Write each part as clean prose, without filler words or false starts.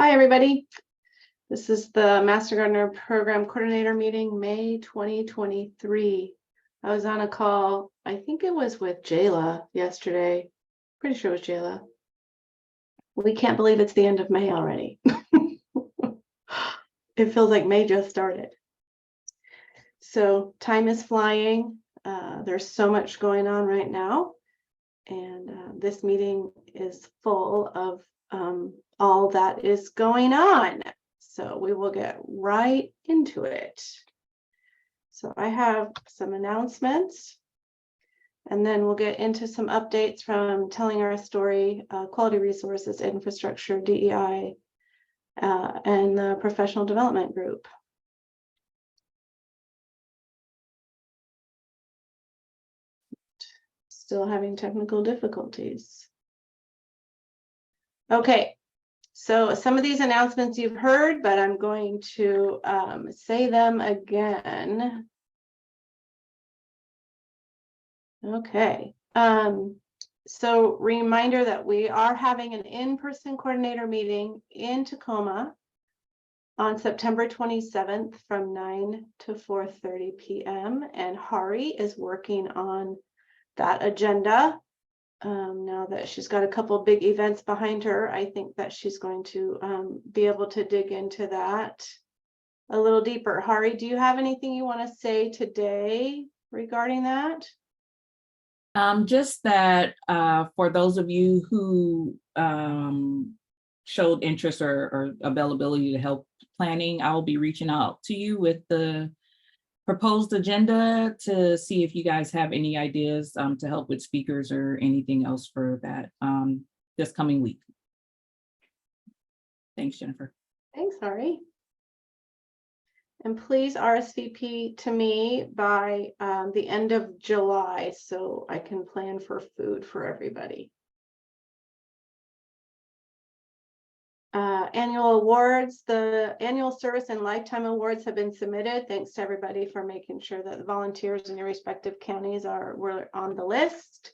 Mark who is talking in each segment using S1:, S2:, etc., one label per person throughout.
S1: Hi, everybody. This is the Master Gardener Program Coordinator meeting, May 2023. I was on a call, I think it was with Jayla yesterday. Pretty sure it was Jayla. We can't believe it's the end of May already. It feels like May just started. So time is flying. There's so much going on right now. And this meeting is full of all that is going on. So we will get right into it. So I have some announcements, and then we'll get into some updates from Telling Our Story, Quality Resources, Infrastructure, DEI, and the Professional Development Group. Still having technical difficulties. Okay. So some of these announcements you've heard, but I'm going to say them again. Okay. So reminder that we are having an in-person coordinator meeting in Tacoma on September 27th from 9 to 4:30 p.m. And Hari is working on that agenda. Now that she's got a couple of big events behind her, I think that she's going to be able to dig into that a little deeper. Hari, do you have anything you want to say today regarding that?
S2: Just that for those of you who showed interest or availability to help planning, I'll be reaching out to you with the proposed agenda to see if you guys have any ideas to help with speakers or anything else for that this coming week. Thanks, Jennifer.
S1: Thanks, Hari. And please RSVP to me by the end of July so I can plan for food for everybody. Annual awards, the annual service and lifetime awards have been submitted. Thanks to everybody for making sure that the volunteers in your respective counties were on the list.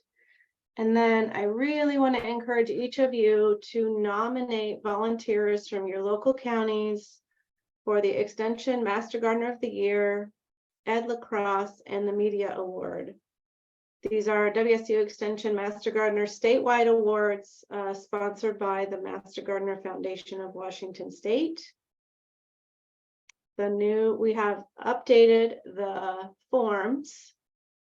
S1: And then I really want to encourage each of you to nominate volunteers from your local counties for the Extension Master Gardener of the Year, Ed Lacrosse, and the Media Award. These are WSU Extension Master Gardener statewide awards sponsored by the Master Gardener Foundation of Washington State. We have updated the forms,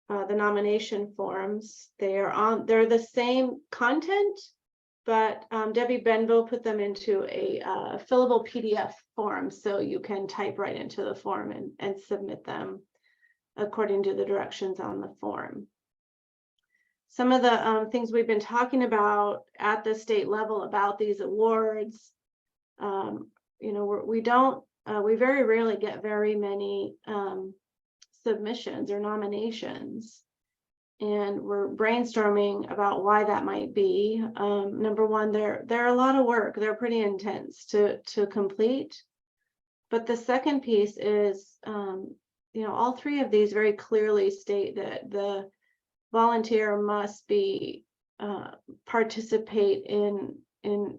S1: the nomination forms. They're the same content, but Debbie Benbow put them into a fillable PDF form so you can type right into the form and submit them according to the directions on the form. Some of the things we've been talking about at the state level about these awards, we very rarely get very many submissions or nominations. And we're brainstorming about why that might be. Number one, they're a lot of work. They're pretty intense to complete. But the second piece is, all three of these very clearly state that the volunteer must be participate in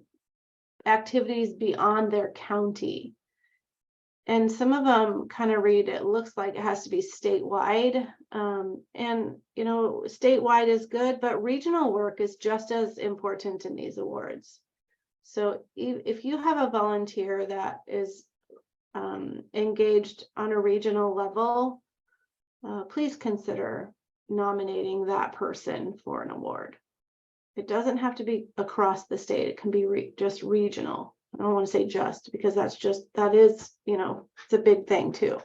S1: activities beyond their county. And some of them kind of read, it looks like it has to be statewide. And, statewide is good, but regional work is just as important in these awards. So if you have a volunteer that is engaged on a regional level, please consider nominating that person for an award. It doesn't have to be across the state. It can be just regional. I don't want to say just because that is, it's a big thing too.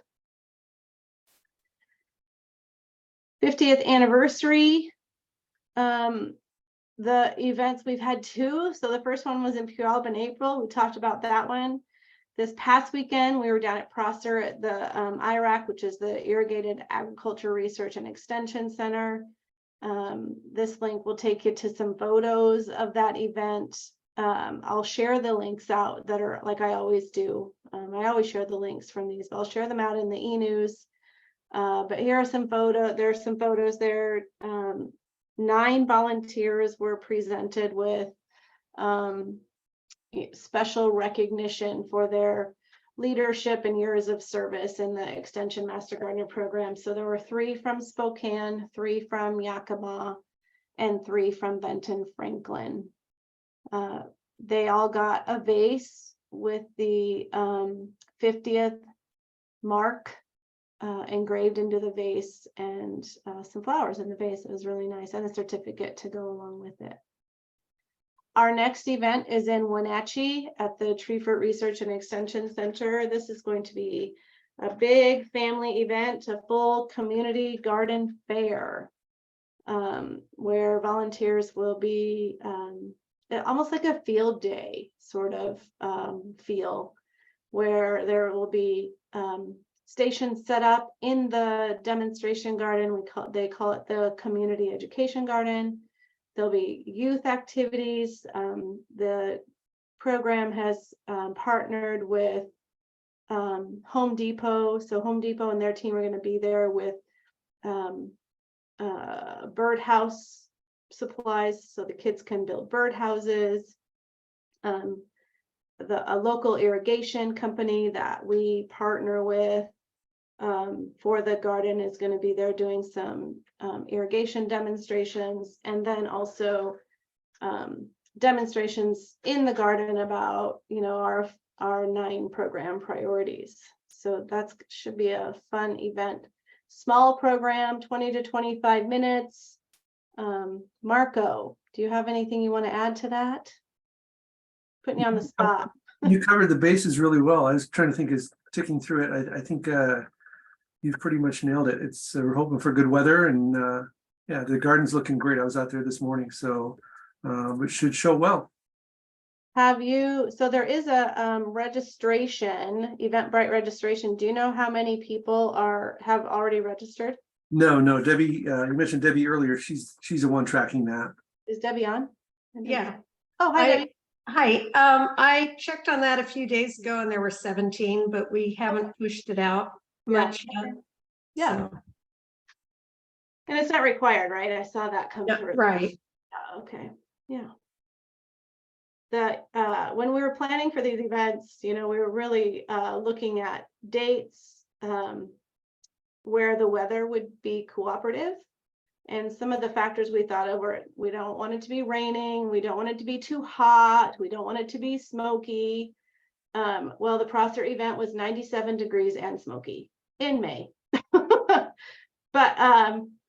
S1: 50th anniversary. The events, we've had two. So the first one was in Puyallup in April. We talked about that one. This past weekend, we were down at Prosser at the IRAC, which is the Irrigated Agriculture Research and Extension Center. This link will take you to some photos of that event. I'll share the links out that are like I always do. I always share the links from these, but I'll share them out in the e-news. But here are some photos. There's some photos there. 9 volunteers were presented with special recognition for their leadership and years of service in the Extension Master Gardener program. So there were 3 from Spokane, 3 from Yakima, and 3 from Benton Franklin. They all got a vase with the 50th mark engraved into the vase, and some flowers in the vase. It was really nice, and a certificate to go along with it. Our next event is in Wenatchee at the Tree Fruit Research and Extension Center. This is going to be a big family event, a full community garden fair, where volunteers will be almost like a field day sort of feel, where there will be stations set up in the demonstration garden. They call it the community education garden. There'll be youth activities. The program has partnered with Home Depot. So Home Depot and their team are going to be there with birdhouse supplies, so the kids can build birdhouses. A local irrigation company that we partner with for the garden is going to be there doing some irrigation demonstrations, and then also demonstrations in the garden about, you know, our 9 program priorities. So that should be a fun event. Small program, 20 to 25 minutes. Marco, do you have anything you want to add to that? Putting you on the spot.
S3: You covered the bases really well. I was trying to think, as ticking through it, I think you've pretty much nailed it. It's we're hoping for good weather, and yeah, the garden's looking great. I was out there this morning, so it should show well.
S1: So there is a registration, Eventbrite registration. Do you know how many people have already registered?
S3: No, Debbie, you mentioned Debbie earlier. She's the one tracking that.
S1: Is Debbie on?
S4: Yeah.
S1: Oh, hi, Debbie.
S4: Hi, I checked on that a few days ago and there were 17, but we haven't pushed it out much yet.
S1: Yeah.
S4: So,
S1: And it's not required, right? I saw that come
S4: yeah,
S1: through.
S4: right.
S1: Okay, yeah. When we were planning for these events, you know, we were really looking at dates where the weather would be cooperative. And some of the factors we thought of were, we don't want it to be raining, we don't want it to be too hot, we don't want it to be smoky. Well, the Prosser event was 97 degrees and smoky in May. But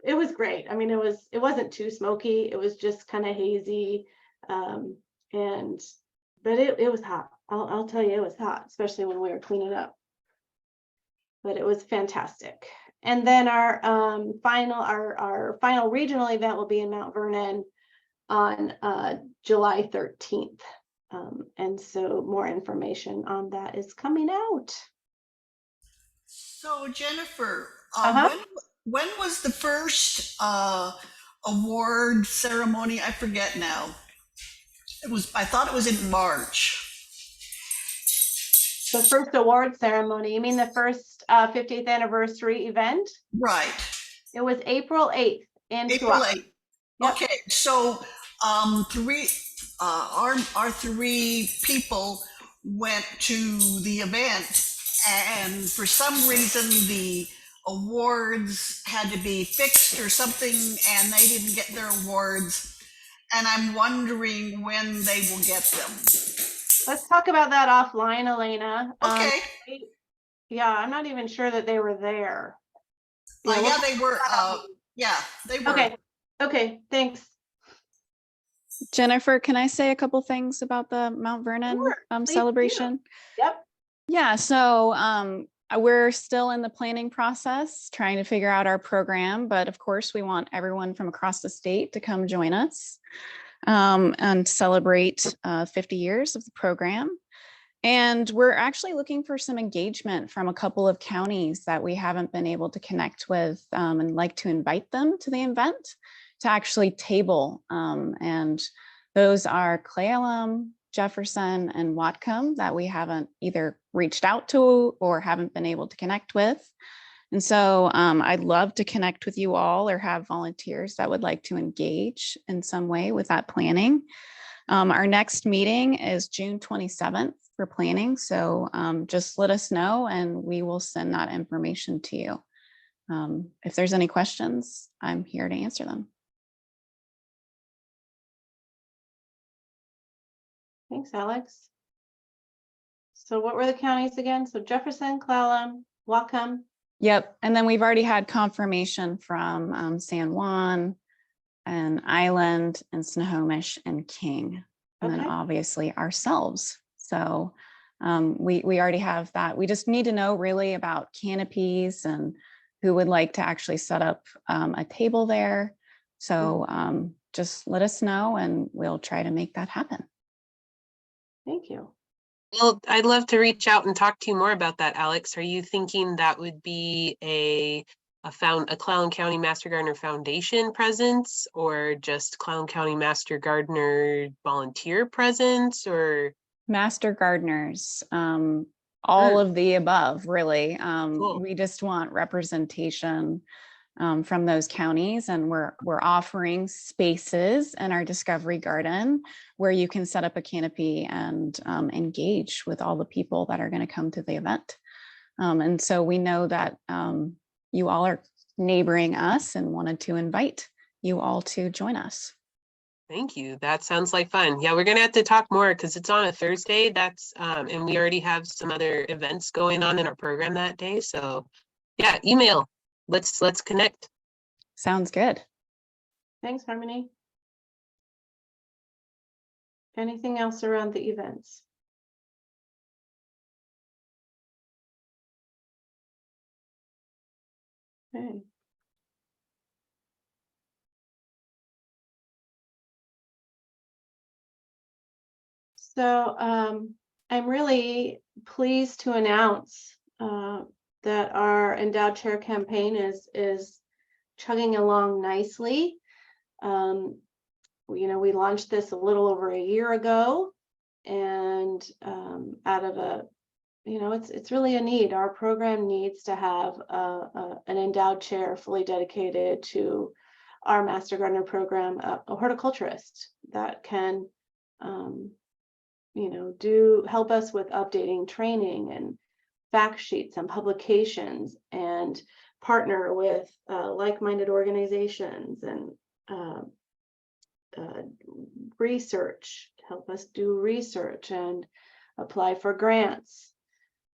S1: it was great. I mean, it wasn't too smoky, it was just kind of hazy. But it was hot. I'll tell you, it was hot, especially when we were cleaning up. But it was fantastic. And then our final regional event will be in Mount Vernon on July 13th. And so more information on that is coming out.
S5: So Jennifer,
S1: Uh-huh.
S5: when was the first award ceremony? I forget now. I thought it was in March.
S1: The first award ceremony, you mean the first 50th anniversary event?
S5: Right.
S1: It was April 8th in
S5: April
S1: Chihuahua.
S5: 8th.
S1: Yep.
S5: Okay, so our 3 people went to the event, and for some reason the awards had to be fixed or something, and they didn't get their awards. And I'm wondering when they will get them.
S1: Let's talk about that offline, Elena.
S5: Okay.
S1: Yeah, I'm not even sure that they were there.
S5: Yeah, they were. Yeah, they were.
S1: Okay, thanks.
S6: Jennifer, can I say a couple things about the Mount Vernon
S1: Sure, please do.
S6: celebration?
S1: Yep.
S6: Yeah, so we're still in the planning process, trying to figure out our program, but of course we want everyone from across the state to come join us and celebrate 50 years of the program. And we're actually looking for some engagement from a couple of counties that we haven't been able to connect with, and like to invite them to the event to actually table. And those are Cle Elum, Jefferson, and Whatcom that we haven't either reached out to or haven't been able to connect with. And so I'd love to connect with you all or have volunteers that would like to engage in some way with that planning. Our next meeting is June 27th for planning. So just let us know and we will send that information to you. If there's any questions, I'm here to answer them.
S1: Thanks, Alex. So what were the counties again? So Jefferson, Clallam, Whatcom.
S6: Yep. And then we've already had confirmation from San Juan and Island and Snohomish and King. And then
S1: Okay.
S6: obviously ourselves. So we already have that. We just need to know really about canopies and who would like to actually set up a table there. So just let us know and we'll try to make that happen.
S1: Thank you.
S7: Well, I'd love to reach out and talk to you more about that, Alex. Are you thinking that would be a Clallam County Master Gardener Foundation presence, or just Clallam County Master Gardener volunteer presence, or
S6: Master gardeners, all of the above, really.
S7: Cool.
S6: We just want representation from those counties, and we're offering spaces in our Discovery Garden where you can set up a canopy and engage with all the people that are going to come to the event. And so we know that you all are neighboring us and wanted to invite you all to join us.
S7: Thank you. That sounds like fun. Yeah, we're gonna have to talk more because it's on a Thursday. That's and we already have some other events going on in our program that day. So yeah, email. Let's connect.
S6: Sounds good.
S1: Thanks, Harmony. Anything else around the events? Okay. So I'm really pleased to announce that our endowed chair campaign is chugging along nicely. We launched this a little over a year ago, and out of it's really a need. Our program needs to have an endowed chair fully dedicated to our Master Gardener program, a horticulturist that can help us with updating training and fact sheets and publications, and partner with like-minded organizations and research, help us do research and apply for grants.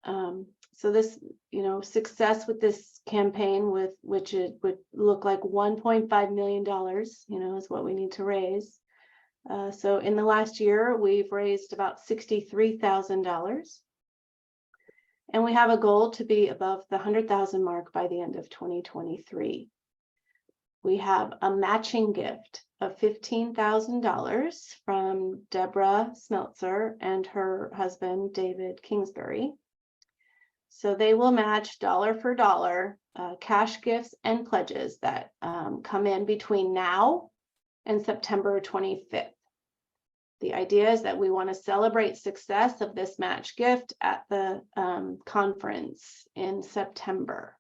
S1: So this, success with this campaign, which it would look like $1.5 million, is what we need to raise. So in the last year, we've raised about $63,000. And we have a goal to be above the 100,000 mark by the end of 2023. We have a matching gift of $15,000 from Deborah Smeltzer and her husband, David Kingsbury. So they will match dollar for dollar cash gifts and pledges that come in between now and September 25th. The idea is that we want to celebrate success of this match gift at the conference in September.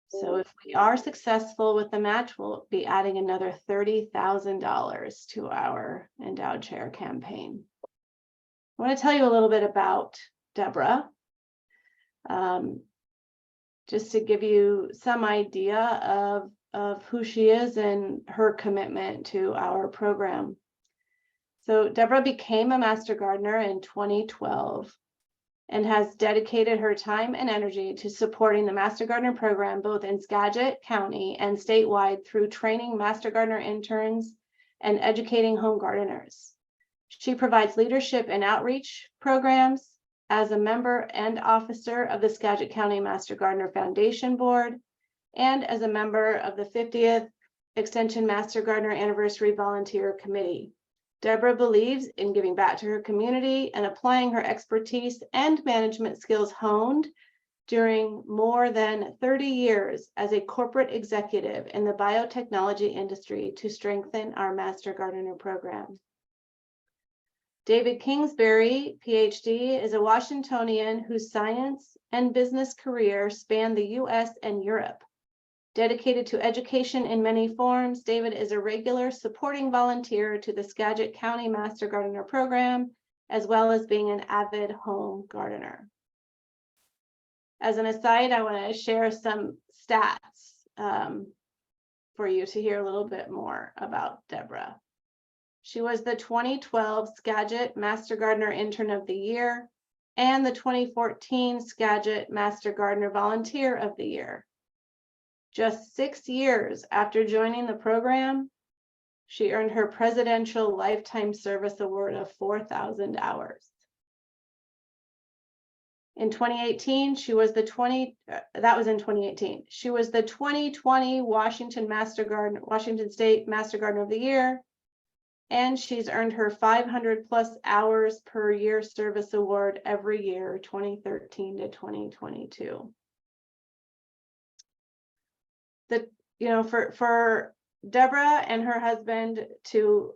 S1: So if we are successful with the match, we'll be adding another $30,000 to our endowed chair campaign. I want to tell you a little bit about Deborah, just to give you some idea of who she is and her commitment to our program. So Deborah became a Master Gardener in 2012 and has dedicated her time and energy to supporting the Master Gardener program both in Skagit County and statewide through training Master Gardener interns and educating home gardeners. She provides leadership and outreach programs as a member and officer of the Skagit County Master Gardener Foundation Board and as a member of the 50th Extension Master Gardener Anniversary Volunteer Committee. Deborah believes in giving back to her community and applying her expertise and management skills honed during more than 30 years as a corporate executive in the biotechnology industry to strengthen our Master Gardener program. David Kingsbury, PhD, is a Washingtonian whose science and business career span the US and Europe. Dedicated to education in many forms, David is a regular supporting volunteer to the Skagit County Master Gardener Program, as well as being an avid home gardener. As an aside, I want to share some stats for you to hear a little bit more about Deborah. She was the 2012 Skagit Master Gardener Intern of the Year and the 2014 Skagit Master Gardener Volunteer of the Year. Just 6 years after joining the program, she earned her Presidential Lifetime Service Award of 4,000 hours. In 2018, she was the 2020 Washington State Master Gardener of the Year, and she's earned her 500+ hours per year service award every year, 2013 to 2022. For Deborah and her husband to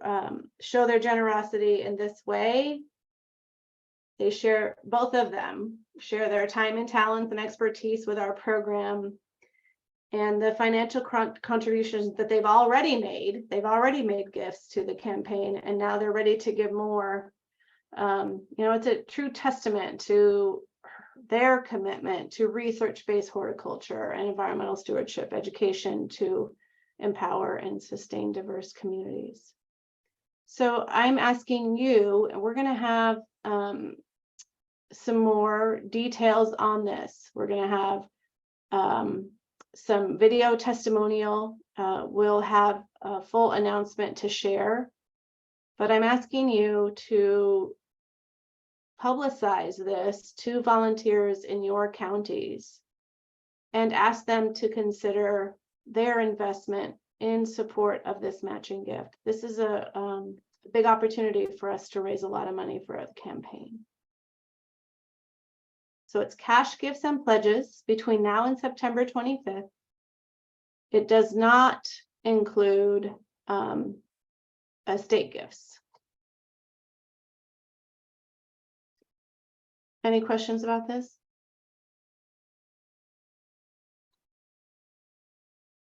S1: show their generosity in this way, both of them share their time and talents and expertise with our program, and the financial contributions that they've already made. They've already made gifts to the campaign, and now they're ready to give more. It's a true testament to their commitment to research-based horticulture and environmental stewardship education to empower and sustain diverse communities. So I'm asking you, and we're going to have some more details on this. We're going to have some video testimonial. We'll have a full announcement to share, but I'm asking you to publicize this to volunteers in your counties and ask them to consider their investment in support of this matching gift. This is a big opportunity for us to raise a lot of money for a campaign. So it's cash gifts and pledges between now and September 25th. It does not include estate gifts. Any questions about this?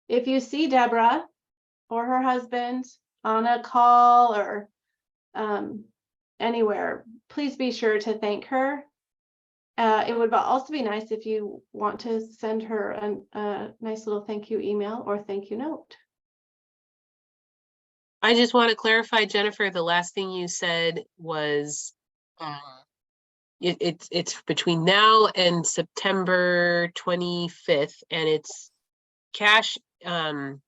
S1: If you see Deborah or her husband on a call or anywhere, please be sure to thank her. It would also be nice if you want to send her a nice little thank you email or thank you note.
S7: I just want to clarify, Jennifer, the last thing you said was it's between now and September 25th, and it's cash and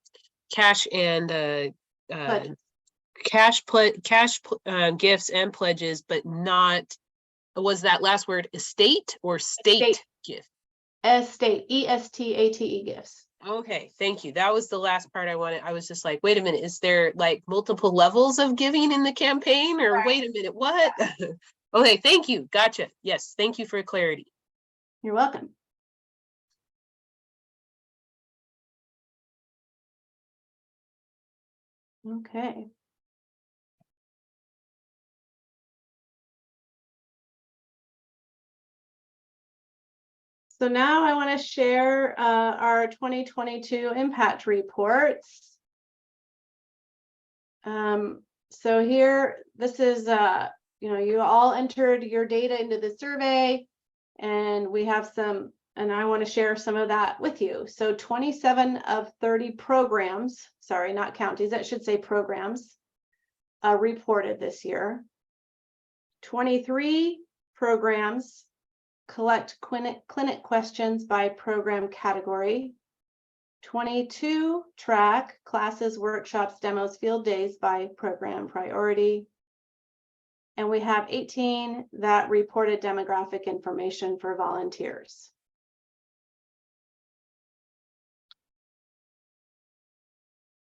S7: gifts and pledges, but not, was that last word estate or state gift?
S1: Estate, ESTATE gifts.
S7: Okay, thank you. That was the last part I wanted. I was just like, wait a minute, is there like multiple levels of giving in the campaign, or wait a minute, what? Okay, thank you. Gotcha. Yes, thank you for clarity.
S1: You're welcome. Okay. So now I want to share our 2022 impact reports. So here, this is, you all entered your data into the survey, and we have some, and I want to share some of that with you. So 27 of 30 programs, sorry, not counties, that should say programs, reported this year. 23 programs collect clinic questions by program category. 22 track classes, workshops, demos, field days by program priority. And we have 18 that reported demographic information for volunteers.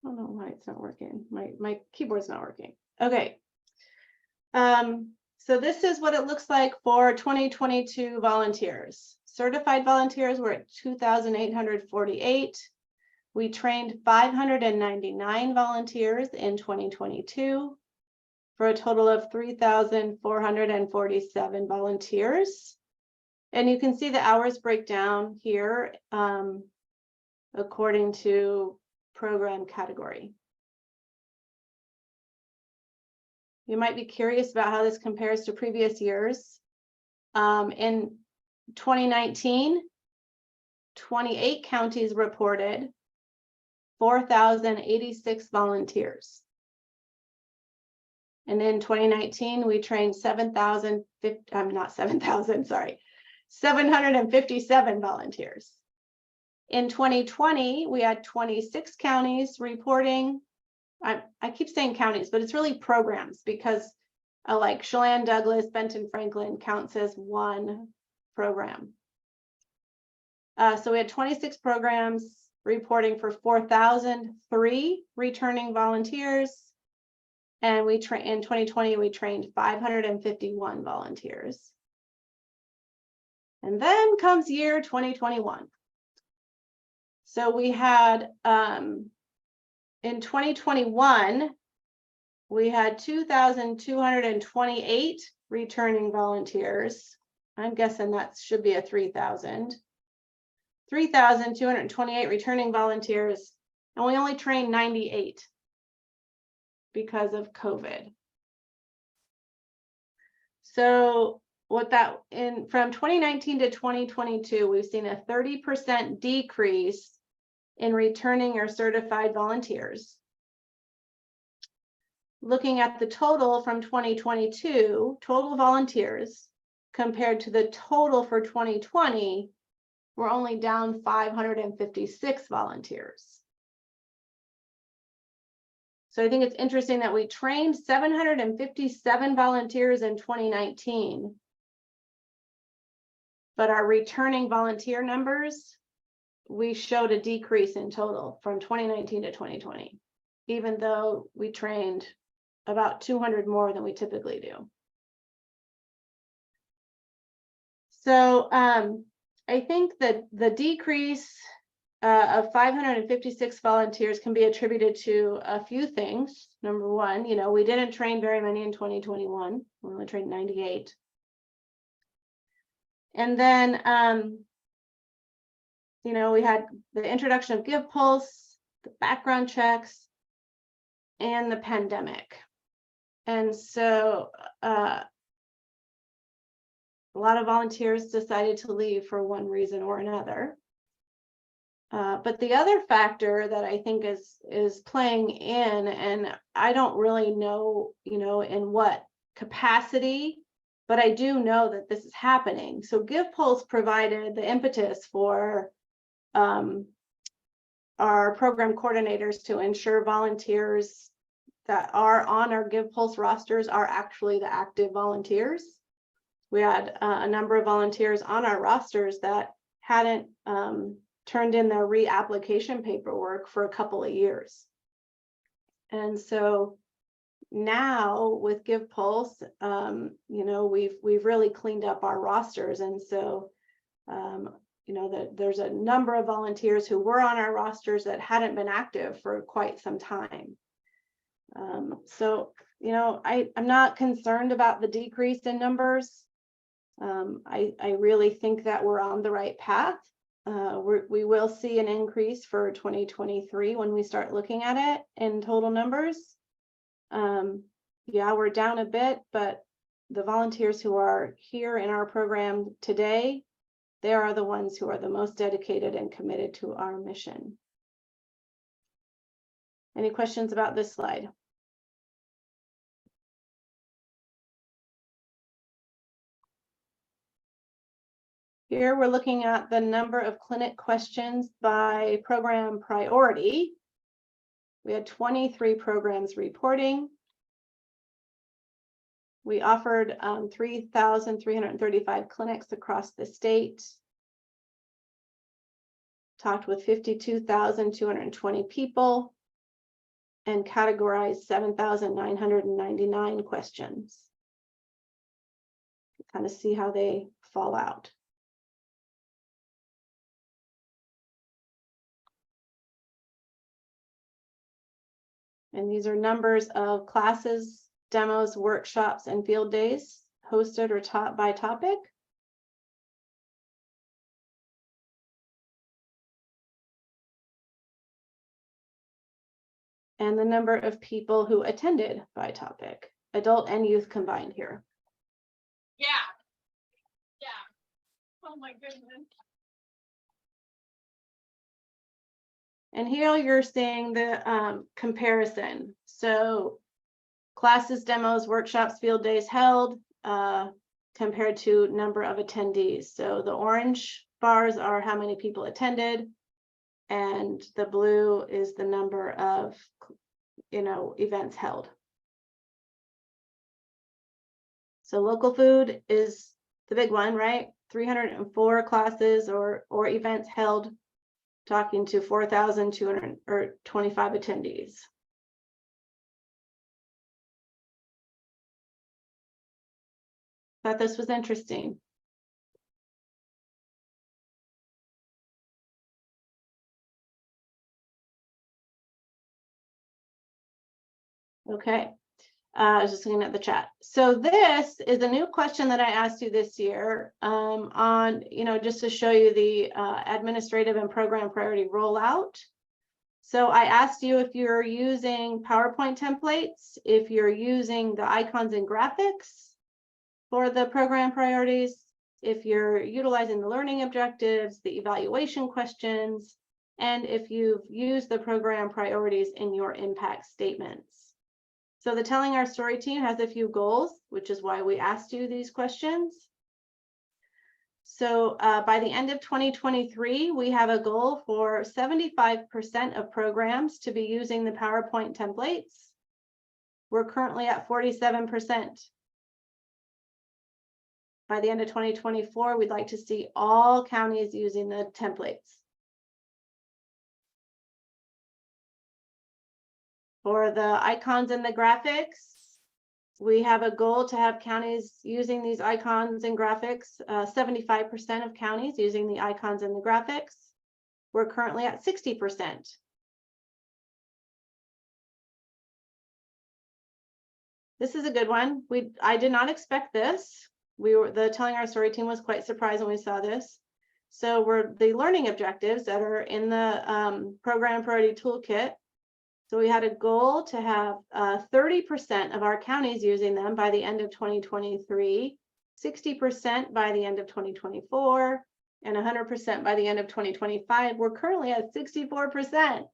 S1: I don't know why it's not working. My keyboard's not working. Okay. So this is what it looks like for 2022 volunteers. Certified volunteers were at 2,848. We trained 599 volunteers in 2022 for a total of 3,447 volunteers. And you can see the hours breakdown here. according to program category. You might be curious about how this compares to previous years. In 2019, 28 counties reported 4,086 volunteers. And in 2019, we trained 757 volunteers. In 2020, we had 26 counties reporting. I keep saying counties, but it's really programs, because like Chelan, Douglas, Benton, Franklin counts as one program. So we had 26 programs reporting for 4,003 returning volunteers. And in 2020, we trained 551 volunteers. And then comes year 2021. So we had, in 2021, we had 2,228 returning volunteers. I'm guessing that should be a 3,000. 3,228 returning volunteers, and we only trained 98 because of COVID. So from 2019 to 2022, we've seen a 30% decrease in returning or certified volunteers. Looking at the total from 2022, total volunteers compared to the total for 2020, we're only down 556 volunteers. So I think it's interesting that we trained 757 volunteers in 2019, but our returning volunteer numbers, we showed a decrease in total from 2019 to 2020, even though we trained about 200 more than we typically do. So I think that the decrease of 556 volunteers can be attributed to a few things. Number one, we didn't train very many in 2021. We only trained 98. And then, we had the introduction of GivePulse, the background checks, and the pandemic. And so a lot of volunteers decided to leave for one reason or another. But the other factor that I think is playing in, and I don't really know, in what capacity, but I do know that this is happening. So GivePulse provided the impetus for our program coordinators to ensure volunteers that are on our GivePulse rosters are actually the active volunteers. We had a number of volunteers on our rosters that hadn't turned in their reapplication paperwork for a couple of years. And so now with GivePulse, we've really cleaned up our rosters. And so, there's a number of volunteers who were on our rosters that hadn't been active for quite some time. So, I'm not concerned about the decrease in numbers. I really think that we're on the right path. We will see an increase for 2023 when we start looking at it in total numbers. Yeah, we're down a bit, but the volunteers who are here in our program today, they are the ones who are the most dedicated and committed to our mission. Any questions about this slide? Here we're looking at the number of clinic questions by program priority. We had 23 programs reporting. We offered 3,335 clinics across the state. Talked with 52,220 people and categorized 7,999 questions. Kind of see how they fall out. And these are numbers of classes, demos, workshops, and field days hosted or taught by topic. and the number of people who attended by topic, adult and youth combined here.
S8: Yeah. Yeah. Oh my goodness.
S1: And here you're seeing the comparison. So classes, demos, workshops, field days held compared to number of attendees. So the orange bars are how many people attended, and the blue is the number of, events held. So local food is the big one, right? 304 classes or events held, talking to 4,225 attendees. Thought this was interesting. Okay, I was just looking at the chat. So this is a new question that I asked you this year on, just to show you the administrative and program priority rollout. So I asked you if you're using PowerPoint templates, if you're using the icons and graphics for the program priorities, if you're utilizing the learning objectives, the evaluation questions, and if you've used the program priorities in your impact statements. So the Telling Our Story team has a few goals, which is why we asked you these questions. So by the end of 2023, we have a goal for 75% of programs to be using the PowerPoint templates. We're currently at 47%. By the end of 2024, we'd like to see all counties using the templates. For the icons and the graphics, we have a goal to have counties using these icons and graphics, 75% of counties using the icons and the graphics. We're currently at 60%. This is a good one. I did not expect this. The Telling Our Story team was quite surprised when we saw this. So the learning objectives that are in the program priority toolkit. So we had a goal to have 30% of our counties using them by the end of 2023, 60% by the end of 2024, and 100% by the end of 2025. We're currently at 64%.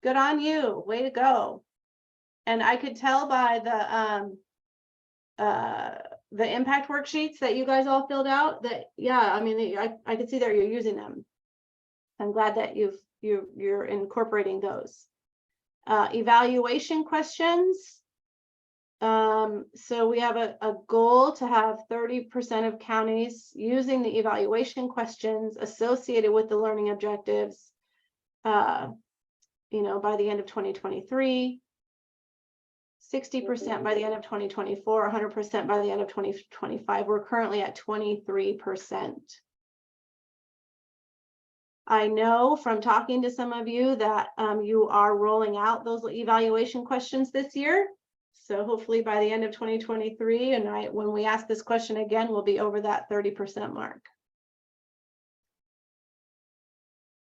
S1: Good on you, way to go. And I could tell by the impact worksheets that you guys all filled out that, yeah, I mean, I could see that you're using them. I'm glad that you're incorporating those. Evaluation questions. So we have a goal to have 30% of counties using the evaluation questions associated with the learning objectives, by the end of 2023, 60% by the end of 2024, 100% by the end of 2025. We're currently at 23%. I know from talking to some of you that you are rolling out those evaluation questions this year. So hopefully by the end of 2023, and when we ask this question again, we'll be over that 30% mark.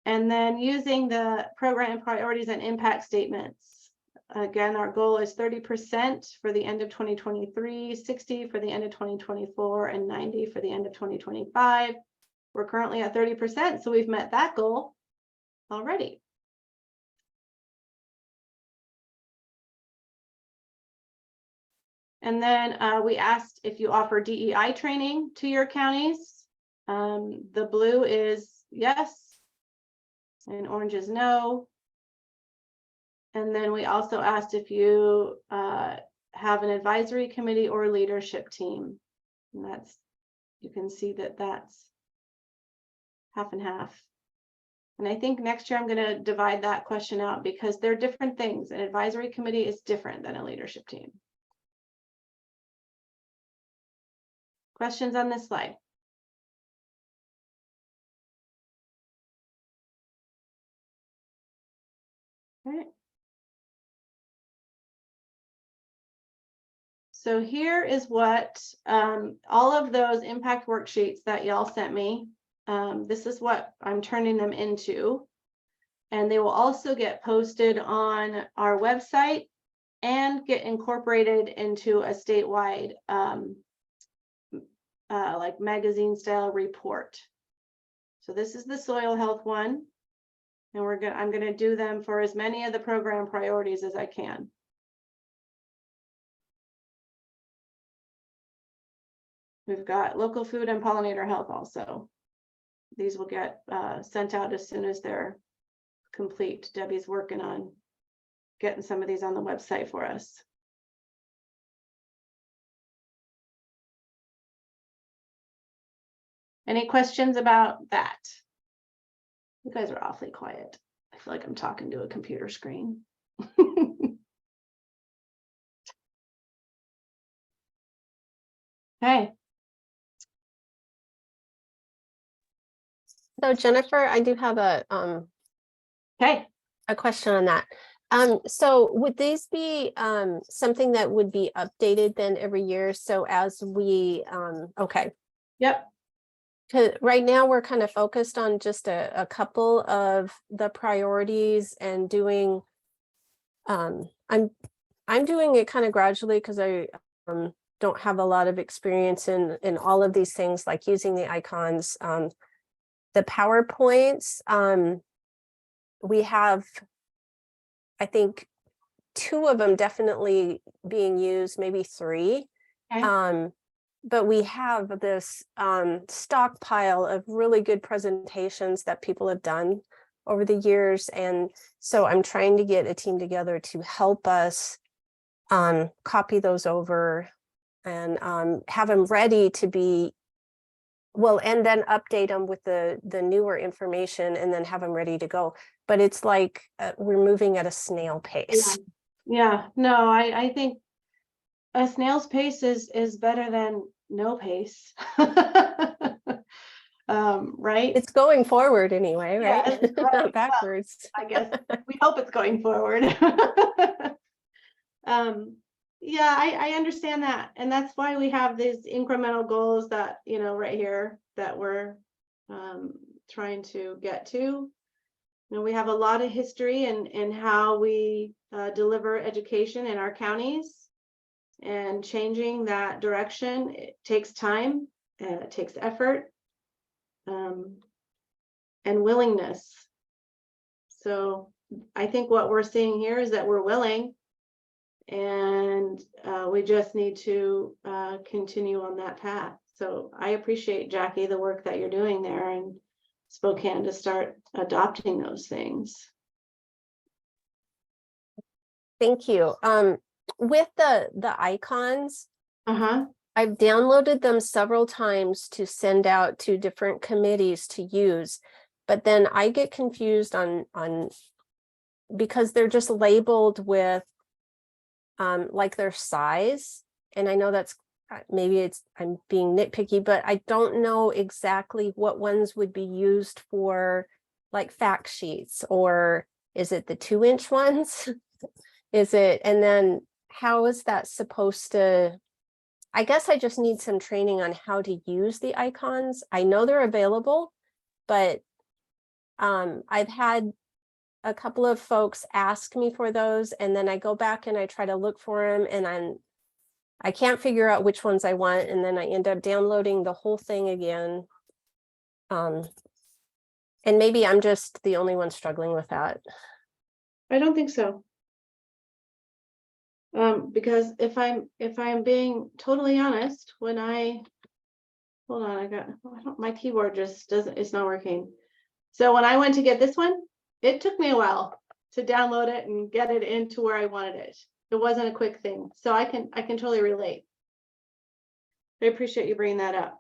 S1: And then using the program priorities and impact statements. Again, our goal is 30% for the end of 2023, 60 for the end of 2024, and 90 for the end of 2025. We're currently at 30%, so we've met that goal already. And then we asked if you offer DEI training to your counties. The blue is yes, and orange is no. And then we also asked if you have an advisory committee or leadership team. And you can see that that's half and half. And I think next year I'm going to divide that question out because they're different things. An advisory committee is different than a leadership team. Questions on this slide? All right. So here is what all of those impact worksheets that y'all sent me. This is what I'm turning them into. And they will also get posted on our website and get incorporated into a statewide like magazine style report. So this is the soil health one. And I'm gonna do them for as many of the program priorities as I can. We've got local food and pollinator health also. These will get sent out as soon as they're complete. Debbie's working on getting some of these on the website for us. Any questions about that? You guys are awfully quiet. I feel like I'm talking to a computer screen. Hey.
S9: So Jennifer, I do have
S1: Okay.
S9: a question on that. So would these be something that would be updated then every year? So as we okay.
S1: Yep.
S9: Because right now we're kind of focused on just a couple of the priorities and doing I'm doing it kind of gradually because I don't have a lot of experience in all of these things, like using the icons. The PowerPoints, we have, I think, 2 of them definitely being used, maybe 3.
S1: Okay.
S9: But we have this stockpile of really good presentations that people have done over the years. And so I'm trying to get a team together to help us copy those over and have them ready to be, well, and then update them with the newer information and then have them ready to go. But it's like we're moving at a snail pace.
S1: Yeah, no, I think a snail's pace is better than no pace. Right?
S9: It's going forward anyway,
S1: Yeah,
S9: right?
S1: it's right.
S9: Not backwards.
S1: I guess we hope it's going forward. Yeah, I understand that. And that's why we have these incremental goals that, you know, right here that we're trying to get to. You know, we have a lot of history in how we deliver education in our counties, and changing that direction, it takes time and it takes effort and willingness. So I think what we're seeing here is that we're willing, and we just need to continue on that path. So I appreciate, Jackie, the work that you're doing there in Spokane to start adopting those things.
S9: Thank you. With the icons,
S1: Uh-huh.
S9: I've downloaded them several times to send out to different committees to use, but then I get confused on because they're just labeled with like their size. And I know that's maybe I'm being nitpicky, but I don't know exactly what ones would be used for, like fact sheets, or is it the 2-inch ones? Is it, and then how is that supposed to, I guess I just need some training on how to use the icons. I know they're available, but I've had a couple of folks ask me for those, and then I go back and I try to look for them, and I can't figure out which ones I want, and then I end up downloading the whole thing again. And maybe I'm just the only one struggling with that.
S1: I don't think so. Because if I'm being totally honest, when hold on, my keyboard just doesn't, it's not working. So when I went to get this one, it took me a while to download it and get it into where I wanted it. It wasn't a quick thing. So I can totally relate. I appreciate you bringing that up.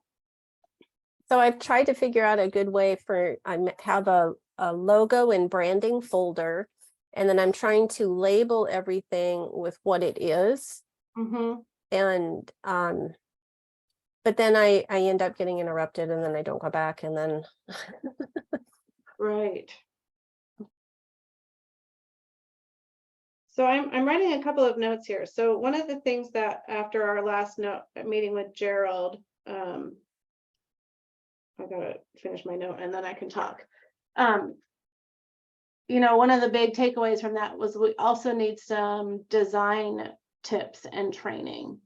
S9: So I've tried to figure out a good way for, I have a logo and branding folder, and then I'm trying to label everything with what it is.
S1: Mm-hmm.
S9: And but then I end up getting interrupted, and then I don't go back, and then
S1: Right. So I'm writing a couple of notes here. So one of the things that after our last meeting with Gerald, I gotta finish my note and then I can talk. you know, one of the big takeaways from that was we also need some design tips and training.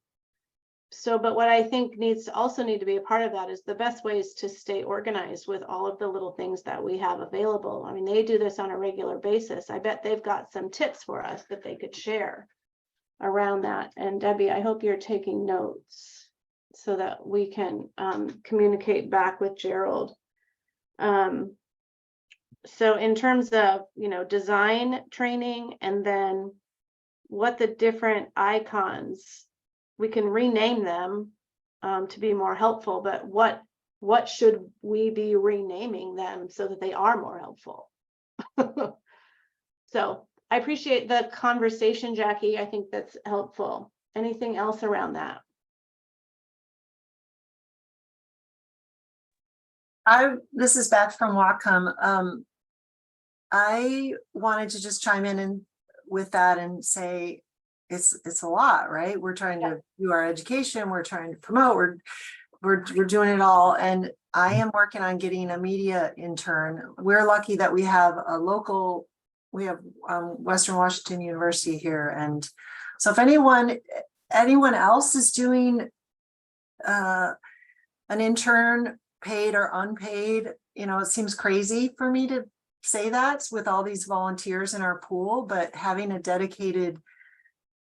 S1: So, but what I think needs to also need to be a part of that is the best ways to stay organized with all of the little things that we have available. I mean, they do this on a regular basis. I bet they've got some tips for us that they could share around that. And Debbie, I hope you're taking notes so that we can communicate back with Gerald. So in terms of, you know, design training, and then what the different icons, we can rename them to be more helpful, but what should we be renaming them so that they are more helpful? So I appreciate the conversation, Jackie. I think that's helpful. Anything else around that?
S10: This is Beth from Wacom. I wanted to just chime in and with that and say it's a lot, right? We're trying to do our education, we're trying to promote, we're doing it all. And I am working on getting a media intern. We're lucky that we have a local, we have Western Washington University here. And so if anyone else is doing an intern, paid or unpaid, you know, it seems crazy for me to say that with all these volunteers in our pool, but having a dedicated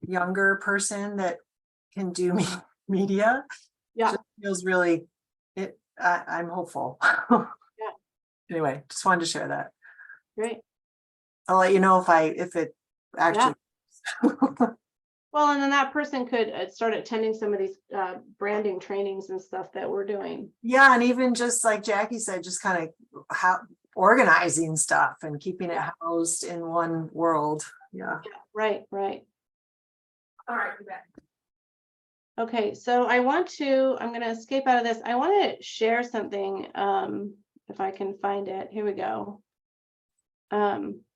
S10: younger person that can do media, just feels really, I'm hopeful. Anyway, just wanted to share that.
S1: Great.
S10: I'll let you know if it actually.
S1: Well, and then that person could start attending some of these branding trainings and stuff that we're doing.
S10: Yeah, and even just like Jackie said, just kind of how organizing stuff and keeping it housed in one world. Yeah.
S1: Right.
S10: All right.
S1: Okay, so I'm going to escape out of this. I want to share something, if I can find it. Here we go.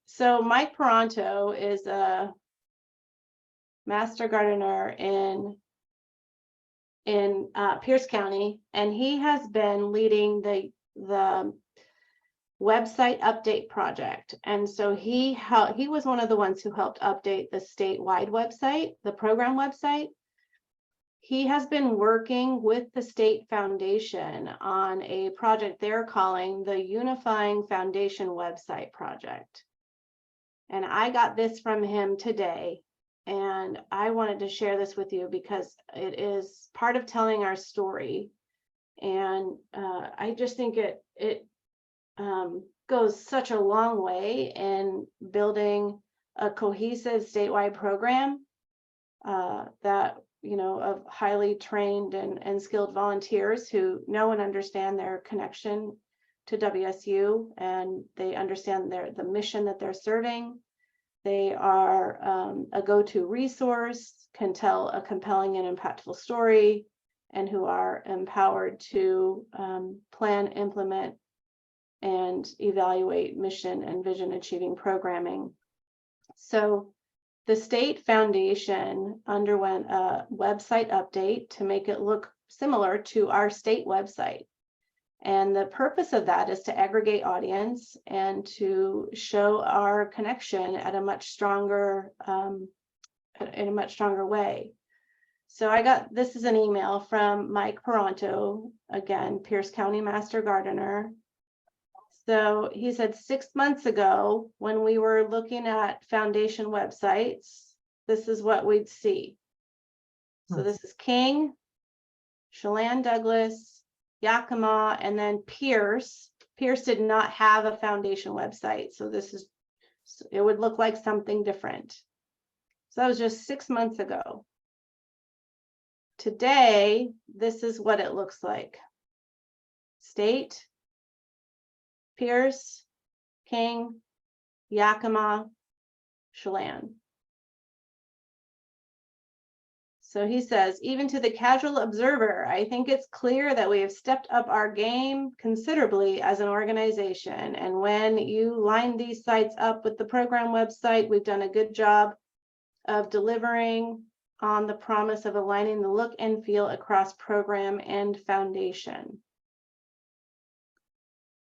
S1: So Mike Peranto is a master gardener in Pierce County, and he has been leading the website update project. And so he was one of the ones who helped update the statewide website, the program website. He has been working with the state foundation on a project they're calling the Unifying Foundation Website Project. And I got this from him today, and I wanted to share this with you because it is part of telling our story. And I just think it goes such a long way in building a cohesive statewide program that, you know, of highly trained and skilled volunteers who know and understand their connection to WSU, and they understand the mission that they're serving. They are a go-to resource, can tell a compelling and impactful story, and who are empowered to plan, implement, and evaluate mission and vision achieving programming. So the state foundation underwent a website update to make it look similar to our state website. And the purpose of that is to aggregate audience and to show our connection at a much stronger, in a much stronger way. So this is an email from Mike Peranto, again, Pierce County Master Gardener. So he said 6 months ago, when we were looking at foundation websites, this is what we'd see. So this is King, Chelan Douglas, Yakima, and then Pierce. Pierce did not have a foundation website. So it would look like something different. So that was just 6 months ago. Today, this is what it looks like. State, Pierce, King, Yakima, Chelan. So he says, even to the casual observer, I think it's clear that we have stepped up our game considerably as an organization. And when you line these sites up with the program website, we've done a good job of delivering on the promise of aligning the look and feel across program and foundation.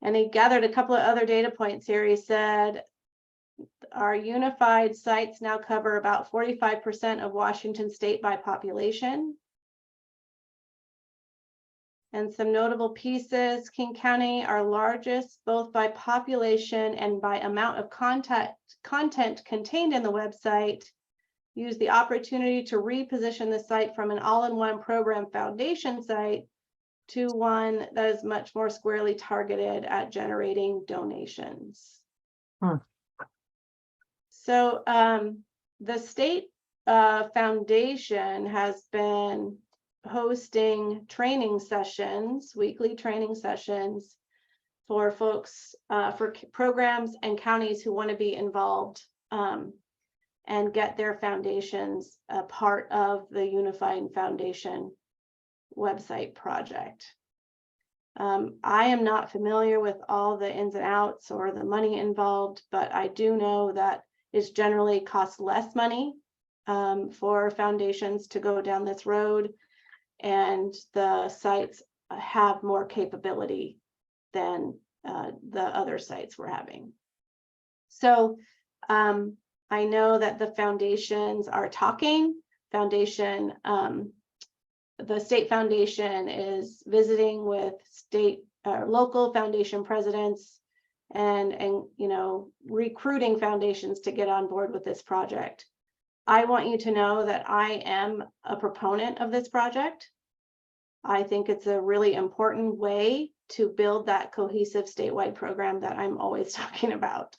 S1: And he gathered a couple of other data points here. He said, our unified sites now cover about 45% of Washington state by population. And some notable pieces: King County, our largest, both by population and by amount of content contained in the website, use the opportunity to reposition the site from an all-in-one program foundation site to one that is much more squarely targeted at generating donations. So the state foundation has been hosting training sessions, weekly training sessions for folks, for programs and counties who want to be involved and get their foundations a part of the Unified Foundation website project. I am not familiar with all the ins and outs or the money involved, but I do know that it's generally costs less money for foundations to go down this road, and the sites have more capability than the other sites we're having. So I know that the foundations are talking. The state foundation is visiting with local foundation presidents and you know, recruiting foundations to get on board with this project. I want you to know that I am a proponent of this project. I think it's a really important way to build that cohesive statewide program that I'm always talking about.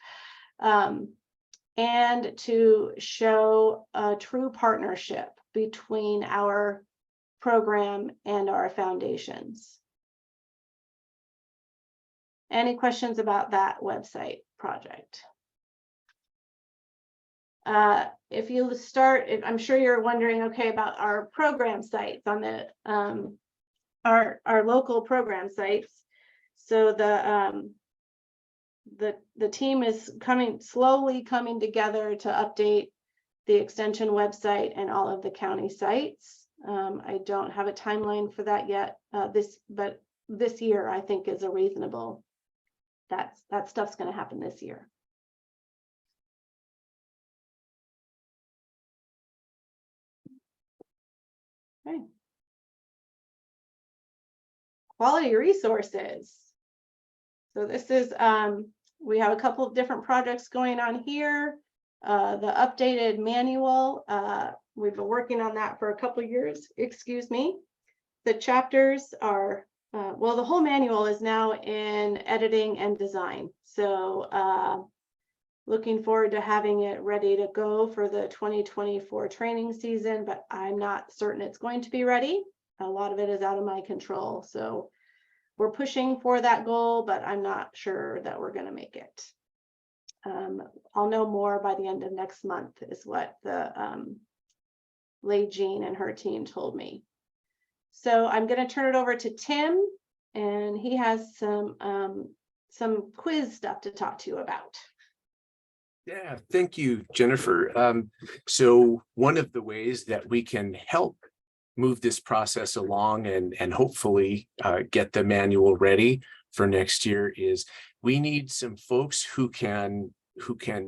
S1: And to show a true partnership between our program and our foundations. Any questions about that website project? If you start, I'm sure you're wondering, okay, about our program sites on the our local program sites. So the team is slowly coming together to update the extension website and all of the county sites. I don't have a timeline for that yet. But this year I think is a reasonable. That stuff's going to happen this year. Okay. Quality resources. So this is, we have a couple of different projects going on here. The updated manual, we've been working on that for a couple of years, excuse me. The chapters are, well, the whole manual is now in editing and design. So looking forward to having it ready to go for the 2024 training season, but I'm not certain it's going to be ready. A lot of it is out of my control. So we're pushing for that goal, but I'm not sure that we're going to make it. I'll know more by the end of next month is what the Lei Jean and her team told me. So I'm going to turn it over to Tim, and he has some quiz stuff to talk to you about.
S11: Yeah, thank you, Jennifer. So one of the ways that we can help move this process along and hopefully get the manual ready for next year is we need some folks who can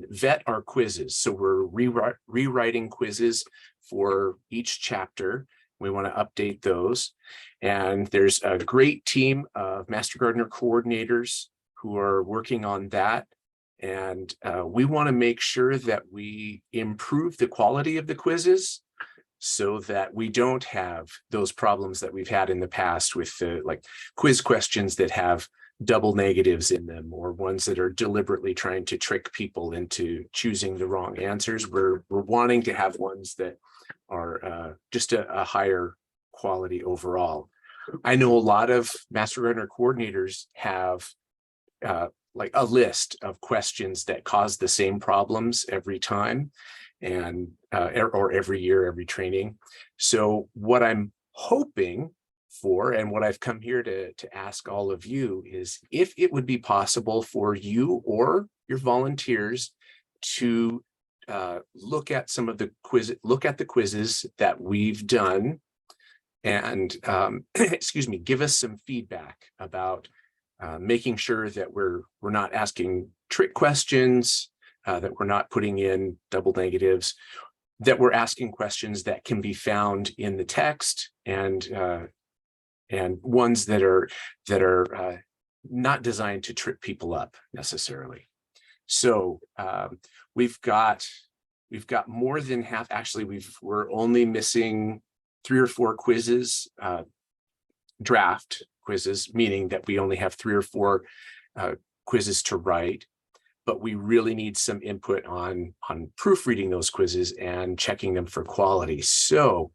S11: vet our quizzes. So we're rewriting quizzes for each chapter. We want to update those. And there's a great team of Master Gardener coordinators who are working on that. And we want to make sure that we improve the quality of the quizzes so that we don't have those problems that we've had in the past with like quiz questions that have double negatives in them, or ones that are deliberately trying to trick people into choosing the wrong answers. We're wanting to have ones that are just a higher quality overall. I know a lot of Master Gardener coordinators have like a list of questions that cause the same problems every time, and or every year, every training. So what I'm hoping for, and what I've come here to ask all of you, is if it would be possible for you or your volunteers to look at some of the quizzes that we've done, and excuse me, give us some feedback about making sure that we're not asking trick questions, that we're not putting in double negatives, that we're asking questions that can be found in the text, and ones that are not designed to trip people up necessarily. So we've got more than half. Actually, we're only missing 3 or 4 quizzes, draft quizzes, meaning that we only have 3 or 4 quizzes to write. But we really need some input on proofreading those quizzes and checking them for quality. So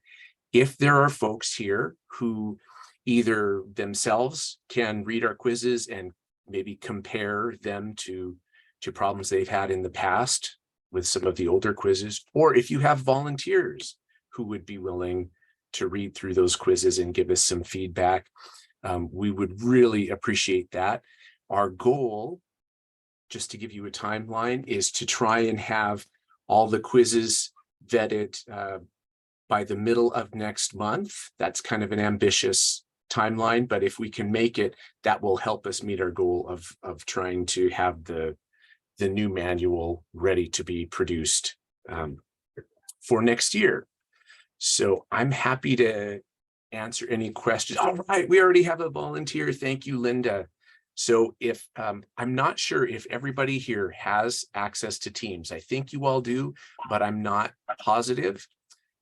S11: if there are folks here who either themselves can read our quizzes and maybe compare them to problems they've had in the past with some of the older quizzes, or if you have volunteers who would be willing to read through those quizzes and give us some feedback, we would really appreciate that. Our goal, just to give you a timeline, is to try and have all the quizzes vetted by the middle of next month. That's kind of an ambitious timeline, but if we can make it, that will help us meet our goal of trying to have the new manual ready to be produced for next year. So I'm happy to answer any questions. All right, we already have a volunteer. Thank you, Linda. So if I'm not sure if everybody here has access to Teams. I think you all do, but I'm not positive.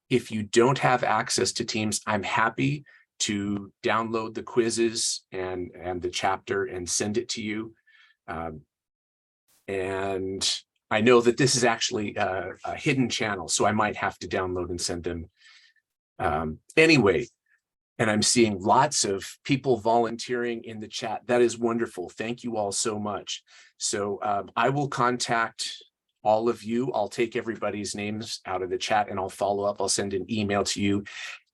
S11: If you don't have access to Teams, I'm happy to download the quizzes and the chapter and send it to you. And I know that this is actually a hidden channel, so I might have to download and send them. Anyway, and I'm seeing lots of people volunteering in the chat. That is wonderful. Thank you all so much. So I will contact all of you. I'll take everybody's names out of the chat and I'll follow up. I'll send an email to you.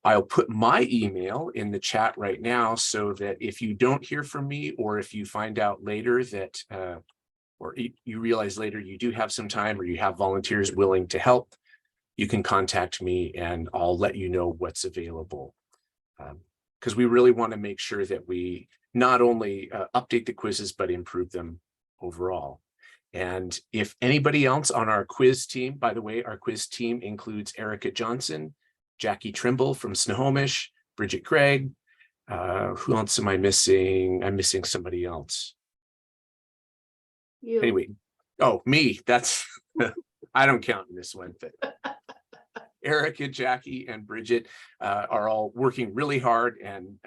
S11: I'll put my email in the chat right now so that if you don't hear from me, or if you find out later that, or you realize later you do have some time, or you have volunteers willing to help, you can contact me and I'll let you know what's available. Because we really want to make sure that we not only update the quizzes, but improve them overall. And if anybody else on our quiz team, by the way, our quiz team includes Erica Johnson, Jackie Trimble from Snohomish, Bridget Craig. Who else am I missing? I'm missing somebody else.
S1: You.
S11: Anyway, oh, me, that's, I don't count in this one, but Erica, Jackie, and Bridget are all working really hard, and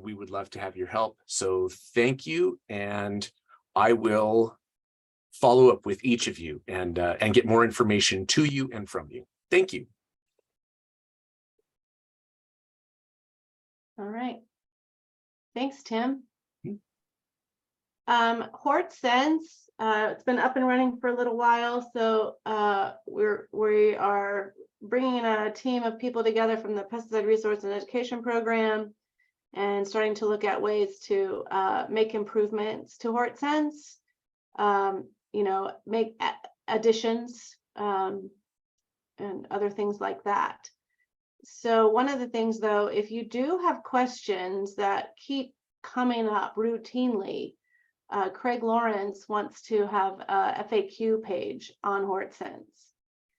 S11: we would love to have your help. So thank you, and I will follow up with each of you and get more information to you and from you. Thank you.
S1: All right. Thanks, Tim. HortSense, it's been up and running for a little while, so we are bringing a team of people together from the Pesticide Resource and Education Program and starting to look at ways to make improvements to HortSense, make additions and other things like that. So one of the things, though, if you do have questions that keep coming up routinely, Craig Lawrence wants to have a FAQ page on HortSense.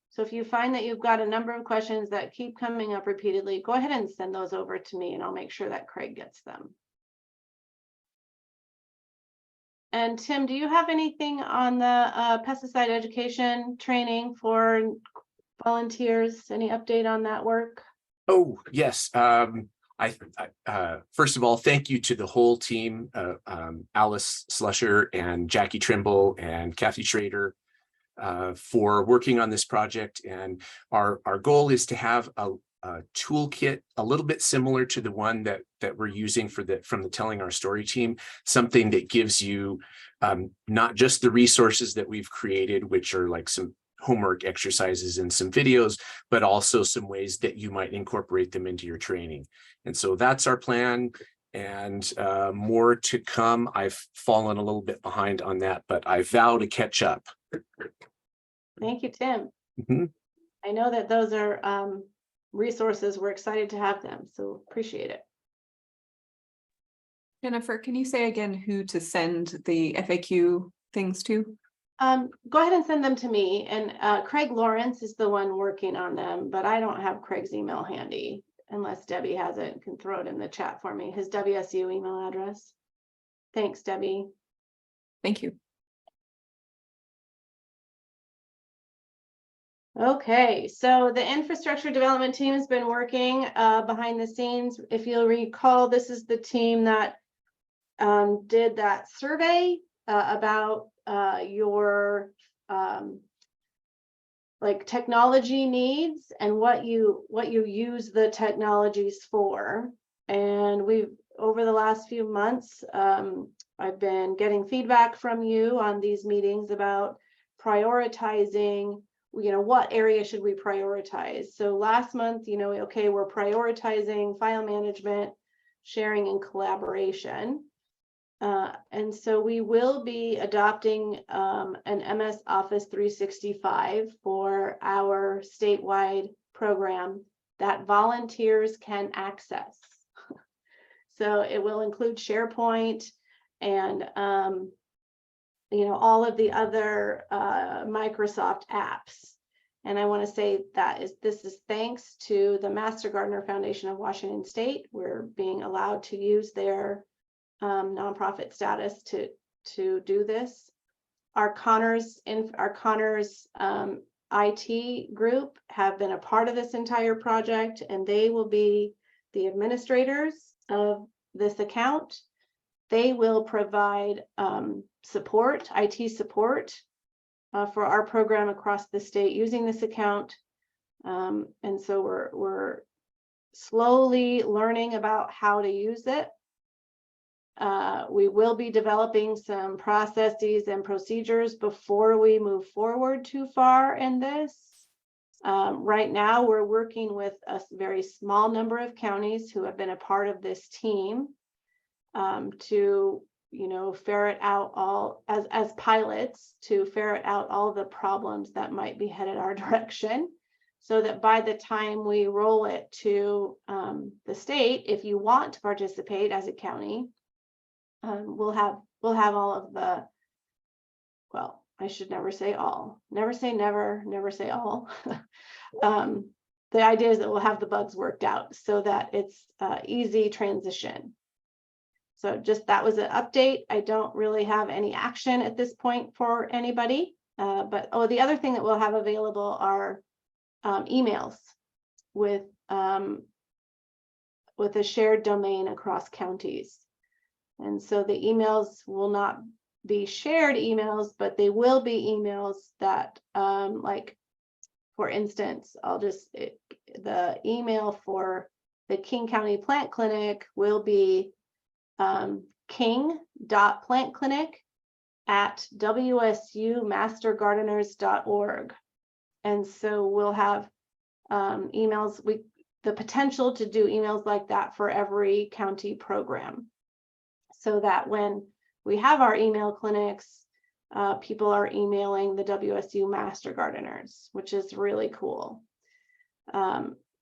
S1: So if you find that you've got a number of questions that keep coming up repeatedly, go ahead and send those over to me and I'll make sure that Craig gets them. And Tim, do you have anything on the pesticide education training for volunteers? Any update on that work?
S11: Oh, yes. First of all, thank you to the whole team, Alice Slusher and Jackie Trimble and Kathy Schrader, for working on this project. And our goal is to have a toolkit a little bit similar to the one that we're using from the Telling Our Story team, something that gives you not just the resources that we've created, which are like some homework exercises and some videos, but also some ways that you might incorporate them into your training. And so that's our plan, and more to come. I've fallen a little bit behind on that, but I vow to catch up.
S1: Thank you, Tim.
S11: Mm-hmm.
S1: I know that those are resources. We're excited to have them, so appreciate it.
S12: Jennifer, can you say again who to send the FAQ things to?
S1: Go ahead and send them to me, and Craig Lawrence is the one working on them, but I don't have Craig's email handy unless Debbie has it and can throw it in the chat for me, his WSU email address. Thanks, Debbie.
S2: Thank you.
S1: Okay, so the infrastructure development team has been working behind the scenes. If you'll recall, this is the team that did that survey about your like technology needs and what you use the technologies for. And we've, over the last few months, I've been getting feedback from you on these meetings about prioritizing, what area should we prioritize? So last month, okay, we're prioritizing file management, sharing, and collaboration. And so we will be adopting an MS Office 365 for our statewide program that volunteers can access. So it will include SharePoint and all of the other Microsoft apps. And I want to say that this is thanks to the Master Gardener Foundation of Washington State. We're being allowed to use their nonprofit status to do this. Our Connors IT group have been a part of this entire project, and they will be the administrators of this account. They will provide support, IT support for our program across the state using this account. And so we're slowly learning about how to use it. We will be developing some processes and procedures before we move forward too far in this. Right now, we're working with a very small number of counties who have been a part of this team to, ferret out all, as pilots, to ferret out all the problems that might be headed our direction, so that by the time we roll it to the state, if you want to participate as a county, we'll have all of the, well, I should never say all, never say never, never say all. The idea is that we'll have the bugs worked out so that it's easy transition. So just that was an update. I don't really have any action at this point for anybody, but the other thing that we'll have available are emails with a shared domain across counties. And so the emails will not be shared emails, but they will be emails that, like, for instance, the email for the King County Plant Clinic will be king.plantclinic@wsumastergardeners.org. And so we'll have emails, the potential to do emails like that for every county program, so that when we have our email clinics, people are emailing the WSU Master Gardeners, which is really cool.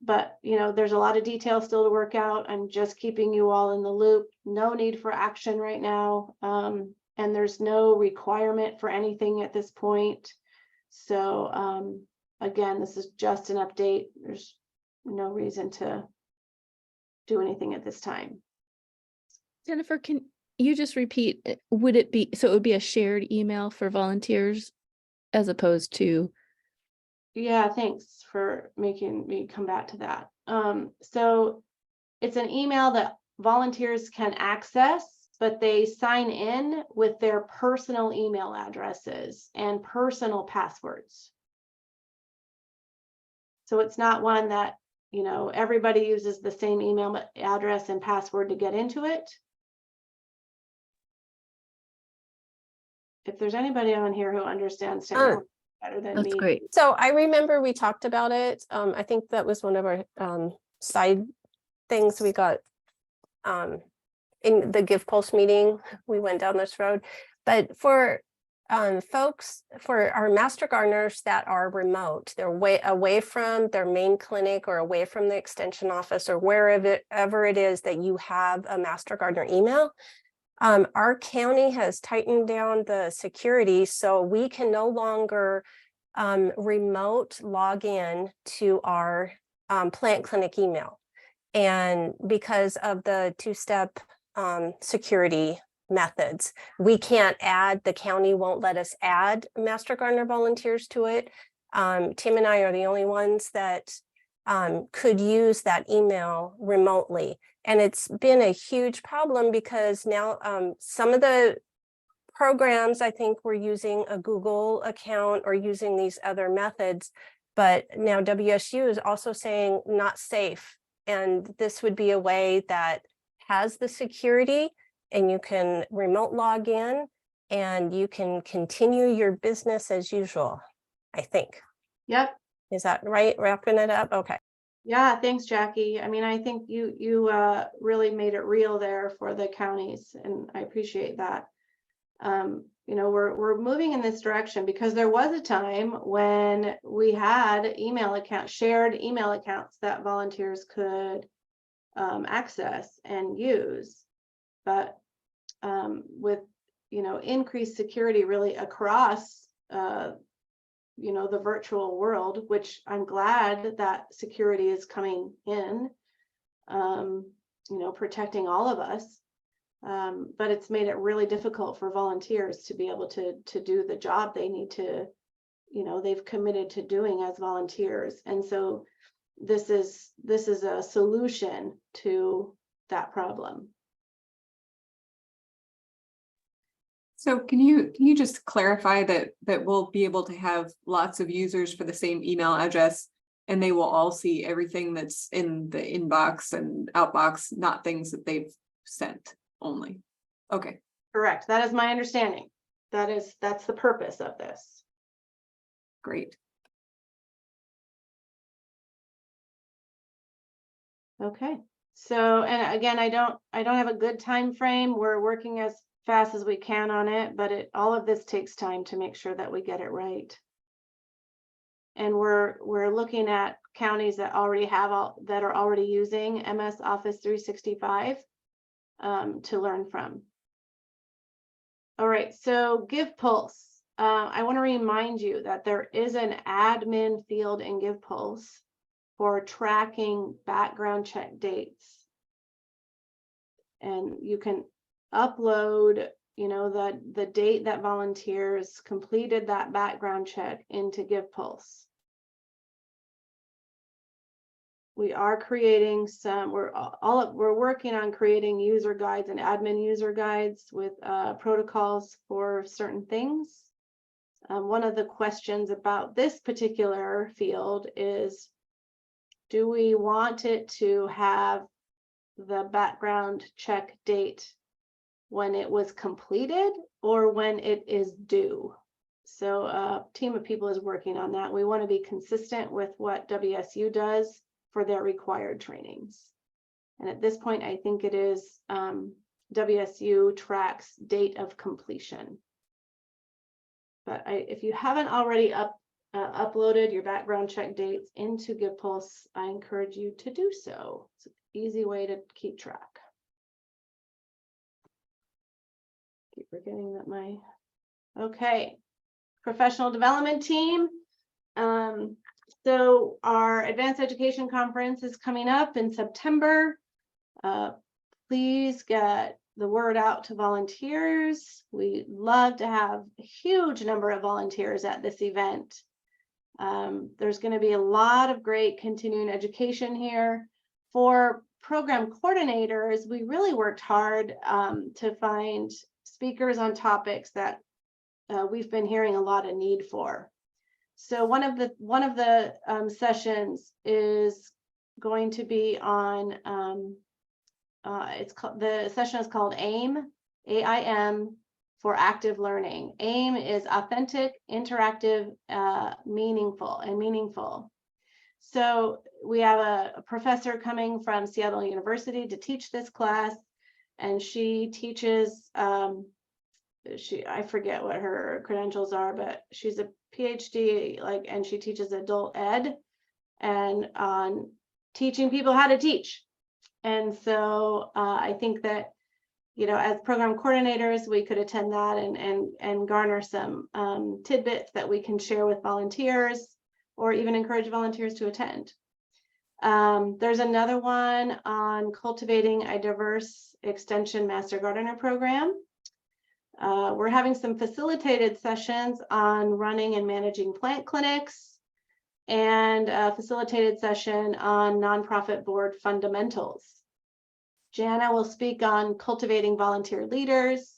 S1: But there's a lot of detail still to work out. I'm just keeping you all in the loop. No need for action right now. And there's no requirement for anything at this point. So again, this is just an update. There's no reason to do anything at this time.
S12: Jennifer, can you just repeat, would it be, so it would be a shared email for volunteers as opposed to?
S1: Yeah, thanks for making me come back to that. So it's an email that volunteers can access, but they sign in with their personal email addresses and personal passwords. So it's not one that, everybody uses the same email address and password to get into it. If there's anybody on here who understands technology better than me.
S12: That's great.
S9: So I remember we talked about it. I think that was one of our side things we got in the Give Pulse meeting. We went down this road, but for folks, for our master gardeners that are remote, they're away from their main clinic or away from the extension office or wherever it is that you have a master gardener email, Our county has tightened down the security, so we can no longer remote log in to our plant clinic email. And because of the two-step security methods, we can't add, the county won't let us add Master Gardener volunteers to it. Tim and I are the only ones that could use that email remotely. And it's been a huge problem because now some of the programs, I think, were using a Google account or using these other methods, but now WSU is also saying not safe. And this would be a way that has the security and you can remote log in and you can continue your business as usual, I think.
S1: Yep.
S9: Is that right? Wrapping it up? Okay.
S1: Yeah, thanks, Jackie. I mean, I think you really made it real there for the counties, and I appreciate that. You know, we're moving in this direction because there was a time when we had email accounts, shared email accounts that volunteers could access and use, but with, you know, increased security really across you know, the virtual world, which I'm glad that security is coming in, you know, protecting all of us. But it's made it really difficult for volunteers to be able to do the job they need to, you know, they've committed to doing as volunteers. And so this is a solution to that problem.
S13: So can you just clarify that we'll be able to have lots of users for the same email address and they will all see everything that's in the inbox and outbox, not things that they've sent only? Okay.
S1: Correct. That is my understanding. That's the purpose of this.
S13: Great.
S1: Okay. So, and again, I don't have a good time frame. We're working as fast as we can on it, but all of this takes time to make sure that we get it right. And we're looking at counties that already have that are already using MS Office 365 to learn from. All right, so GivePulse. I want to remind you that there is an admin field in GivePulse for tracking background check dates. And you can upload, you know, the date that volunteers completed that background check into GivePulse. We are creating we're working on creating user guides and admin user guides with protocols for certain things. One of the questions about this particular field is, do we want it to have the background check date when it was completed or when it is due? So a team of people is working on that. We want to be consistent with what WSU does for their required trainings. And at this point, I think it is WSU tracks date of completion. But if you haven't already uploaded your background check dates into GivePulse, I encourage you to do so. It's an easy way to keep track. Keep forgetting that okay. Professional development team. So our advanced education conference is coming up in September. Please get the word out to volunteers. We love to have a huge number of volunteers at this event. There's going to be a lot of great continuing education here. For program coordinators, we really worked hard to find speakers on topics that we've been hearing a lot of need for. So one of the sessions is going to be on the session is called AIM, AIM, for active learning. AIM is authentic, interactive, meaningful. So we have a professor coming from Seattle University to teach this class, and she teaches I forget what her credentials are, but she's a PhD, and she teaches adult ed and on teaching people how to teach. And so I think that you know, as program coordinators, we could attend that and garner some tidbits that we can share with volunteers, or even encourage volunteers to attend. There's another one on cultivating a diverse extension master gardener program. We're having some facilitated sessions on running and managing plant clinics, and a facilitated session on nonprofit board fundamentals. Jana will speak on cultivating volunteer leaders,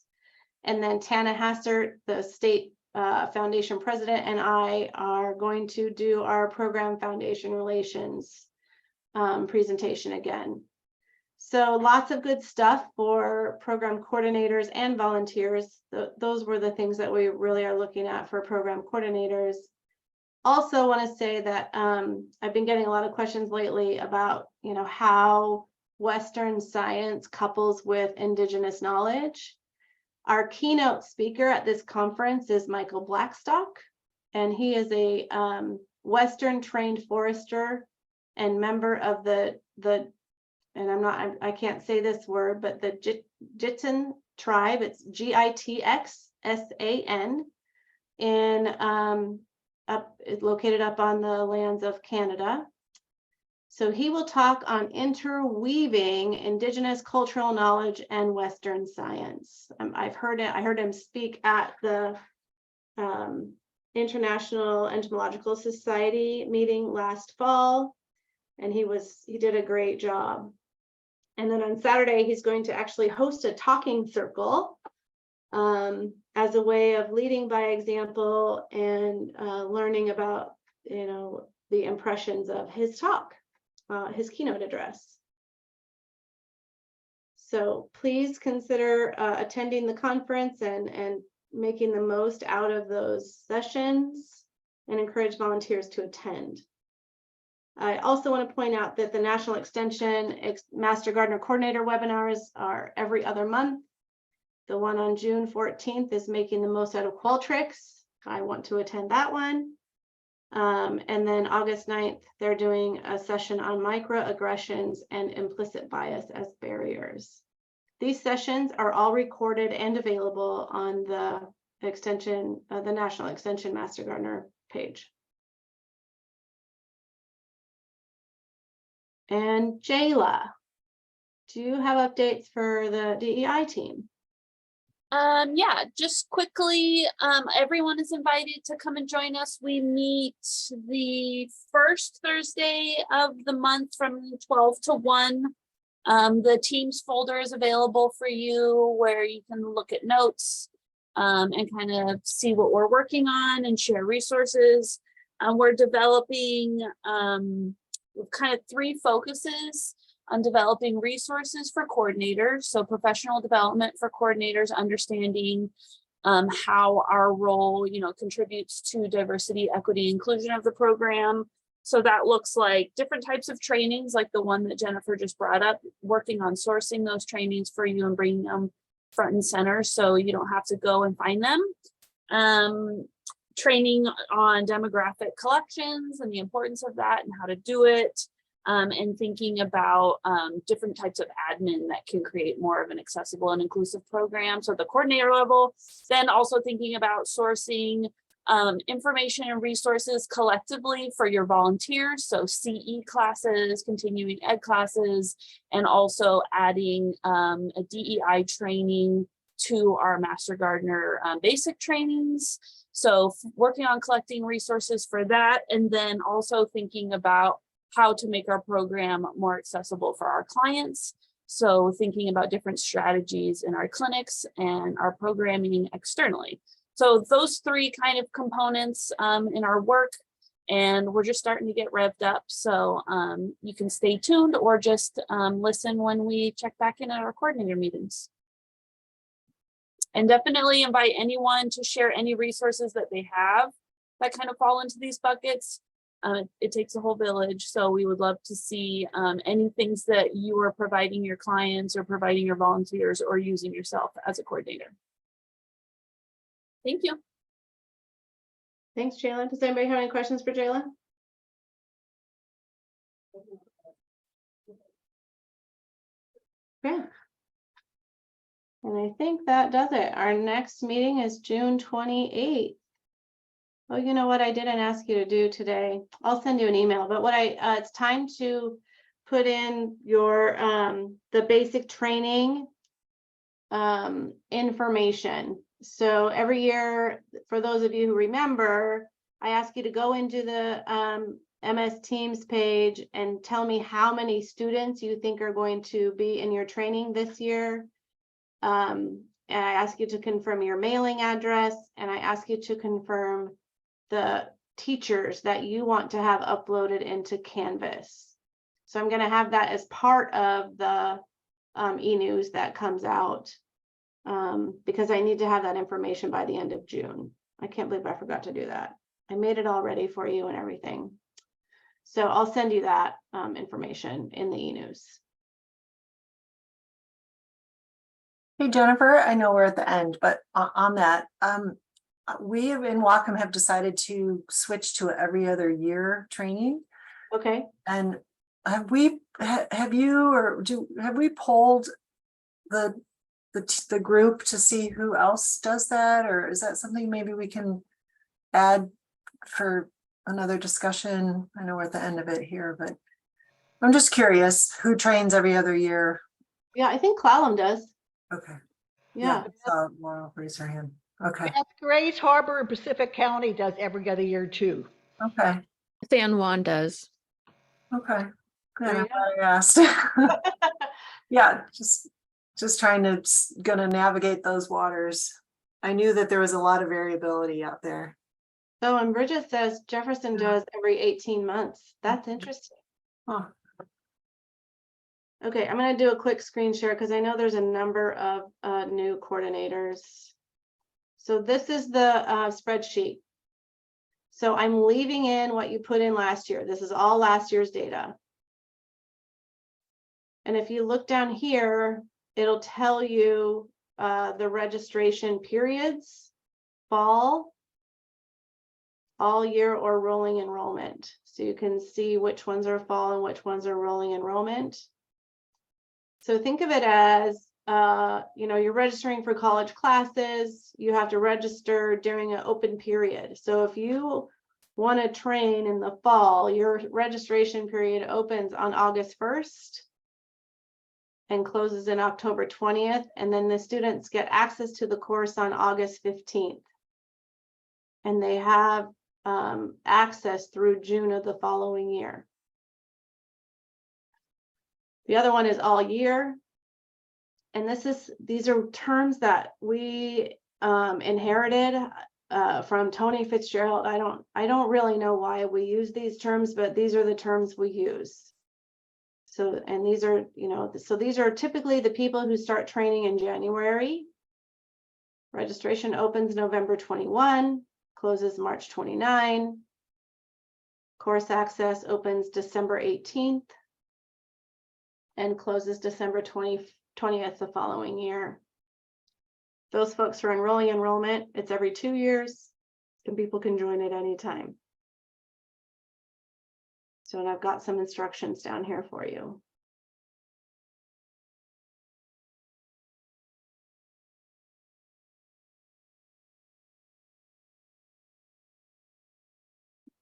S1: and then Tana Hassert, the state foundation president, and I are going to do our program foundation relations presentation again. So lots of good stuff for program coordinators and volunteers. Those were the things that we really are looking at for program coordinators. Also want to say that I've been getting a lot of questions lately about, you know, how Western science couples with Indigenous knowledge. Our keynote speaker at this conference is Michael Blackstock, and he is a Western trained forester and member of the and I can't say this word, but the Gitxsan tribe. It's Gitxsan, in located up on the lands of Canada. So he will talk on interweaving Indigenous cultural knowledge and Western science. I heard him speak at the International Entomological Society meeting last fall, and he did a great job. And then on Saturday, he's going to actually host a talking circle as a way of leading by example and learning about, you know, the impressions of his talk. His keynote address. So please consider attending the conference and making the most out of those sessions, and encourage volunteers to attend. I also want to point out that the National Extension Master Gardener Coordinator webinars are every other month. The one on June 14th is making the most out of Qualtrics. I want to attend that one. And then August 9th, they're doing a session on microaggressions and implicit bias as barriers. These sessions are all recorded and available on the extension, the National Extension Master Gardener page. And Jayla, do you have updates for the DEI team?
S12: Yeah, just quickly, everyone is invited to come and join us. We meet the first Thursday of the month from 12 to 1. The Teams folder is available for you, where you can look at notes and kind of see what we're working on and share resources. We're developing kind of 3 focuses on developing resources for coordinators. So professional development for coordinators, understanding how our role, you know, contributes to diversity, equity, inclusion of the program. So that looks like different types of trainings, like the one that Jennifer just brought up, working on sourcing those trainings for you and bringing them front and center so you don't have to go and find them. Training on demographic collections and the importance of that and how to do it. And thinking about different types of admin that can create more of an accessible and inclusive program. So at the coordinator level, then also thinking about sourcing information and resources collectively for your volunteers. So CE classes, continuing ed classes, and also adding a DEI training to our Master Gardener basic trainings. So working on collecting resources for that, and then also thinking about how to make our program more accessible for our clients. So thinking about different strategies in our clinics and our programming externally. So those 3 kind of components in our work, and we're just starting to get revved up. So you can stay tuned or just listen when we check back in at our coordinator meetings. And definitely invite anyone to share any resources that they have that kind of fall into these buckets. It takes a whole village, so we would love to see any things that you are providing your clients or providing your volunteers or using yourself as a coordinator. Thank you.
S1: Thanks, Jayla. Does anybody have any questions for Jayla? Okay. And I think that does it. Our next meeting is June 28th. Oh, you know what I didn't ask you to do today? I'll send you an email, but it's time to put in your, the basic training information. So every year, for those of you who remember, I ask you to go into the MS Teams page and tell me how many students you think are going to be in your training this year. And I ask you to confirm your mailing address, and I ask you to confirm the teachers that you want to have uploaded into Canvas. So I'm going to have that as part of the e-news that comes out, because I need to have that information by the end of June. I can't believe I forgot to do that. I made it all ready for you and everything. So I'll send you that information in the e-news.
S10: Hey, Jennifer, I know we're at the end, but on that, we in Wacom have decided to switch to a every other year training.
S1: Okay.
S10: And have we polled the group to see who else does that, or is that something maybe we can add for another discussion? I know we're at the end of it here, but I'm just curious who trains every other year.
S1: Yeah, I think Clallam does.
S10: Okay.
S1: Yeah.
S10: Laurel raised her hand. Okay.
S14: Yes, Grace Harbor and Pacific County does every other year too.
S10: Okay.
S15: San Juan does.
S10: Okay. Good.
S1: There
S10: I'm
S1: you
S10: glad I asked. Yeah, just trying to gonna navigate those waters. I knew that there was a lot of variability out there.
S1: So, and Bridget says Jefferson
S10: Yeah.
S1: does every 18 months. That's interesting.
S10: Huh.
S1: Okay, I'm going to do a quick screen share because I know there's a number of new coordinators. So this is the spreadsheet. So I'm leaving in what you put in last year. This is all last year's data. And if you look down here, it'll tell you the registration periods, fall, all year, or rolling enrollment. So you can see which ones are fall and which ones are rolling enrollment. So think of it as, you're registering for college classes, you have to register during an open period. So if you want to train in the fall, your registration period opens on August 1st and closes in October 20th. And then the students get access to the course on August 15th. And they have access through June of the following year. The other one is all year. And these are terms that we inherited from Tony Fitzgerald. I don't really know why we use these terms, but these are the terms we use. So, and these are, so these are typically the people who start training in January. Registration opens November 21, closes March 29. Course access opens December 18th. And closes December 20th the following year. Those folks are enrolling enrollment. It's every 2 years, and people can join at any time. So, and I've got some instructions down here for you.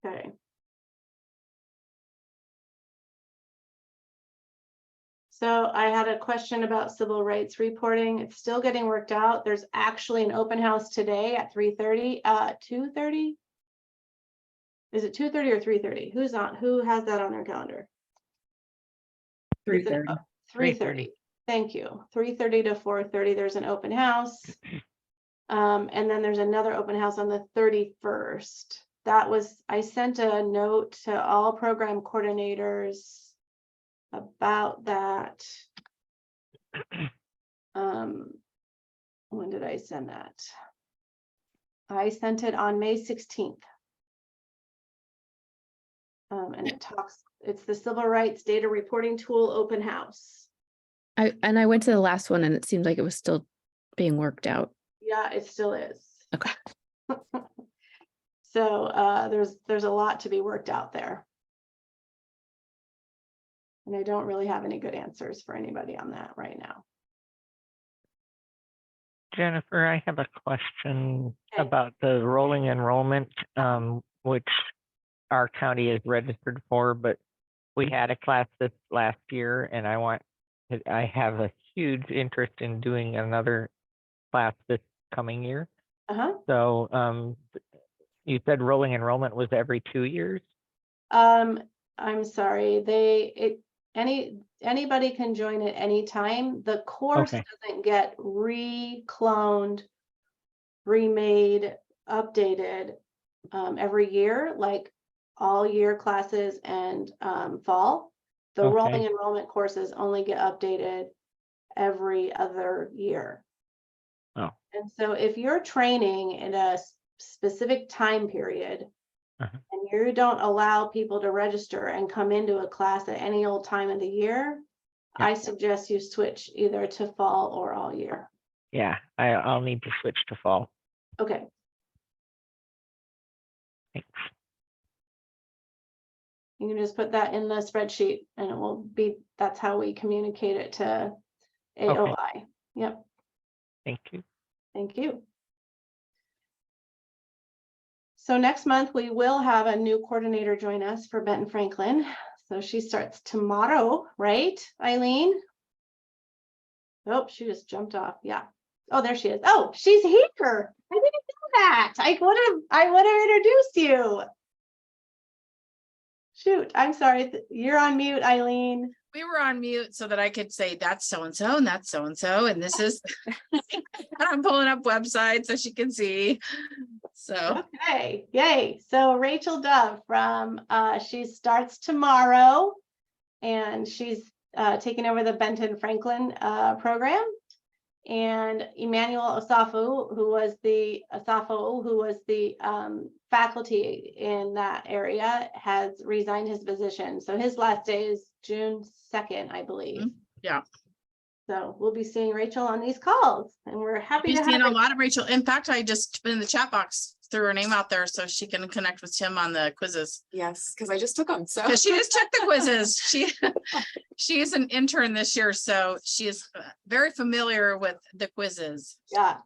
S1: Okay. So I had a question about civil rights reporting. It's still getting worked out. There's actually an open house today at 3:30, 2:30. Is it 2:30 or 3:30? Who has that on their calendar?
S2: 3:30.
S1: 3:30. Thank you. 3:30 to 4:30, there's an open house. And then there's another open house on the 31st. I sent a note to all program coordinators about that. When did I send that? I sent it on May 16th. And it's the Civil Rights Data Reporting Tool Open House.
S15: I went to the last one and it seemed like it was still being worked out.
S1: Yeah, it still is.
S15: Okay.
S1: So there's a lot to be worked out there. And I don't really have any good answers for anybody on that right now.
S16: Jennifer, I have a question
S1: Okay.
S16: about the rolling enrollment, which our county is registered for, but we had a class this last year and I have a huge interest in doing another class this coming year.
S1: Uh-huh.
S16: So, you said rolling enrollment was every 2 years?
S1: I'm sorry, anybody can join at any time. The course
S16: Okay.
S1: doesn't get re-cloned, remade, updated every year, like all year classes and fall. The rolling
S16: Okay.
S1: enrollment courses only get updated every other year.
S16: Oh.
S1: And so if you're training in a specific time period,
S16: Uh-huh.
S1: and you don't allow people to register and come into a class at any old time of the year,
S16: Yeah.
S1: I suggest you switch either to fall or all year.
S16: Yeah, I'll need to switch to fall.
S1: Okay.
S16: Thanks.
S1: You can just put that in the spreadsheet and it will be, that's how we communicate it to AOI. Yep.
S16: Thank you.
S1: Thank you. So next month we will have a new coordinator join us for Benton Franklin. So she starts tomorrow, right, Eileen? Oh, she just jumped off. Yeah. Oh, there she is. Oh, she's here. I didn't know that. I would have introduced you. Shoot, I'm sorry. You're on mute, Eileen.
S17: We were on mute so that I could say that's so-and-so and that's so-and-so and this is, and I'm pulling up websites so she can see. So.
S1: Okay, yay. So Rachel Dove from, she starts tomorrow and she's taking over the Benton Franklin program. And Emmanuel Osafo, who was the faculty in that area, has resigned his position. So his last day is June 2nd, I believe.
S17: Yeah.
S1: So we'll be seeing Rachel on these calls, and we're happy
S17: We've
S1: to
S17: seen
S1: have
S17: a lot of Rachel. In fact, I just put in the chat box, threw her name out there so she can connect with Tim on the quizzes.
S13: Yes, because I just took them. So
S17: Because she just took the quizzes. She is an intern this year, so she is very familiar with the quizzes.
S1: Yeah.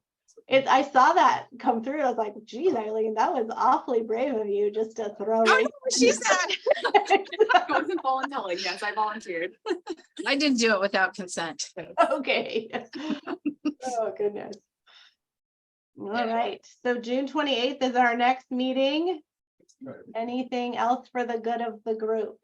S1: I saw that come through. I was like, geez, Eileen, that was awfully brave of you just to throw.
S17: She said.
S13: I wasn't volunteering. Yes, I volunteered.
S17: I didn't do it without consent.
S1: Okay. Oh, goodness. All right. So June 28th is our next meeting. Anything else for the good of the group?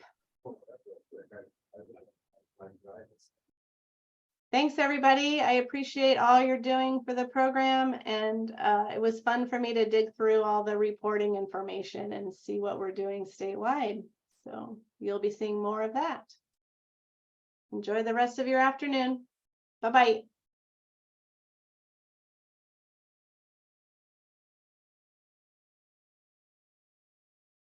S1: Thanks, everybody. I appreciate all you're doing for the program, and it was fun for me to dig through all the reporting information and see what we're doing statewide. So you'll be seeing more of that. Enjoy the rest of your afternoon. Bye-bye.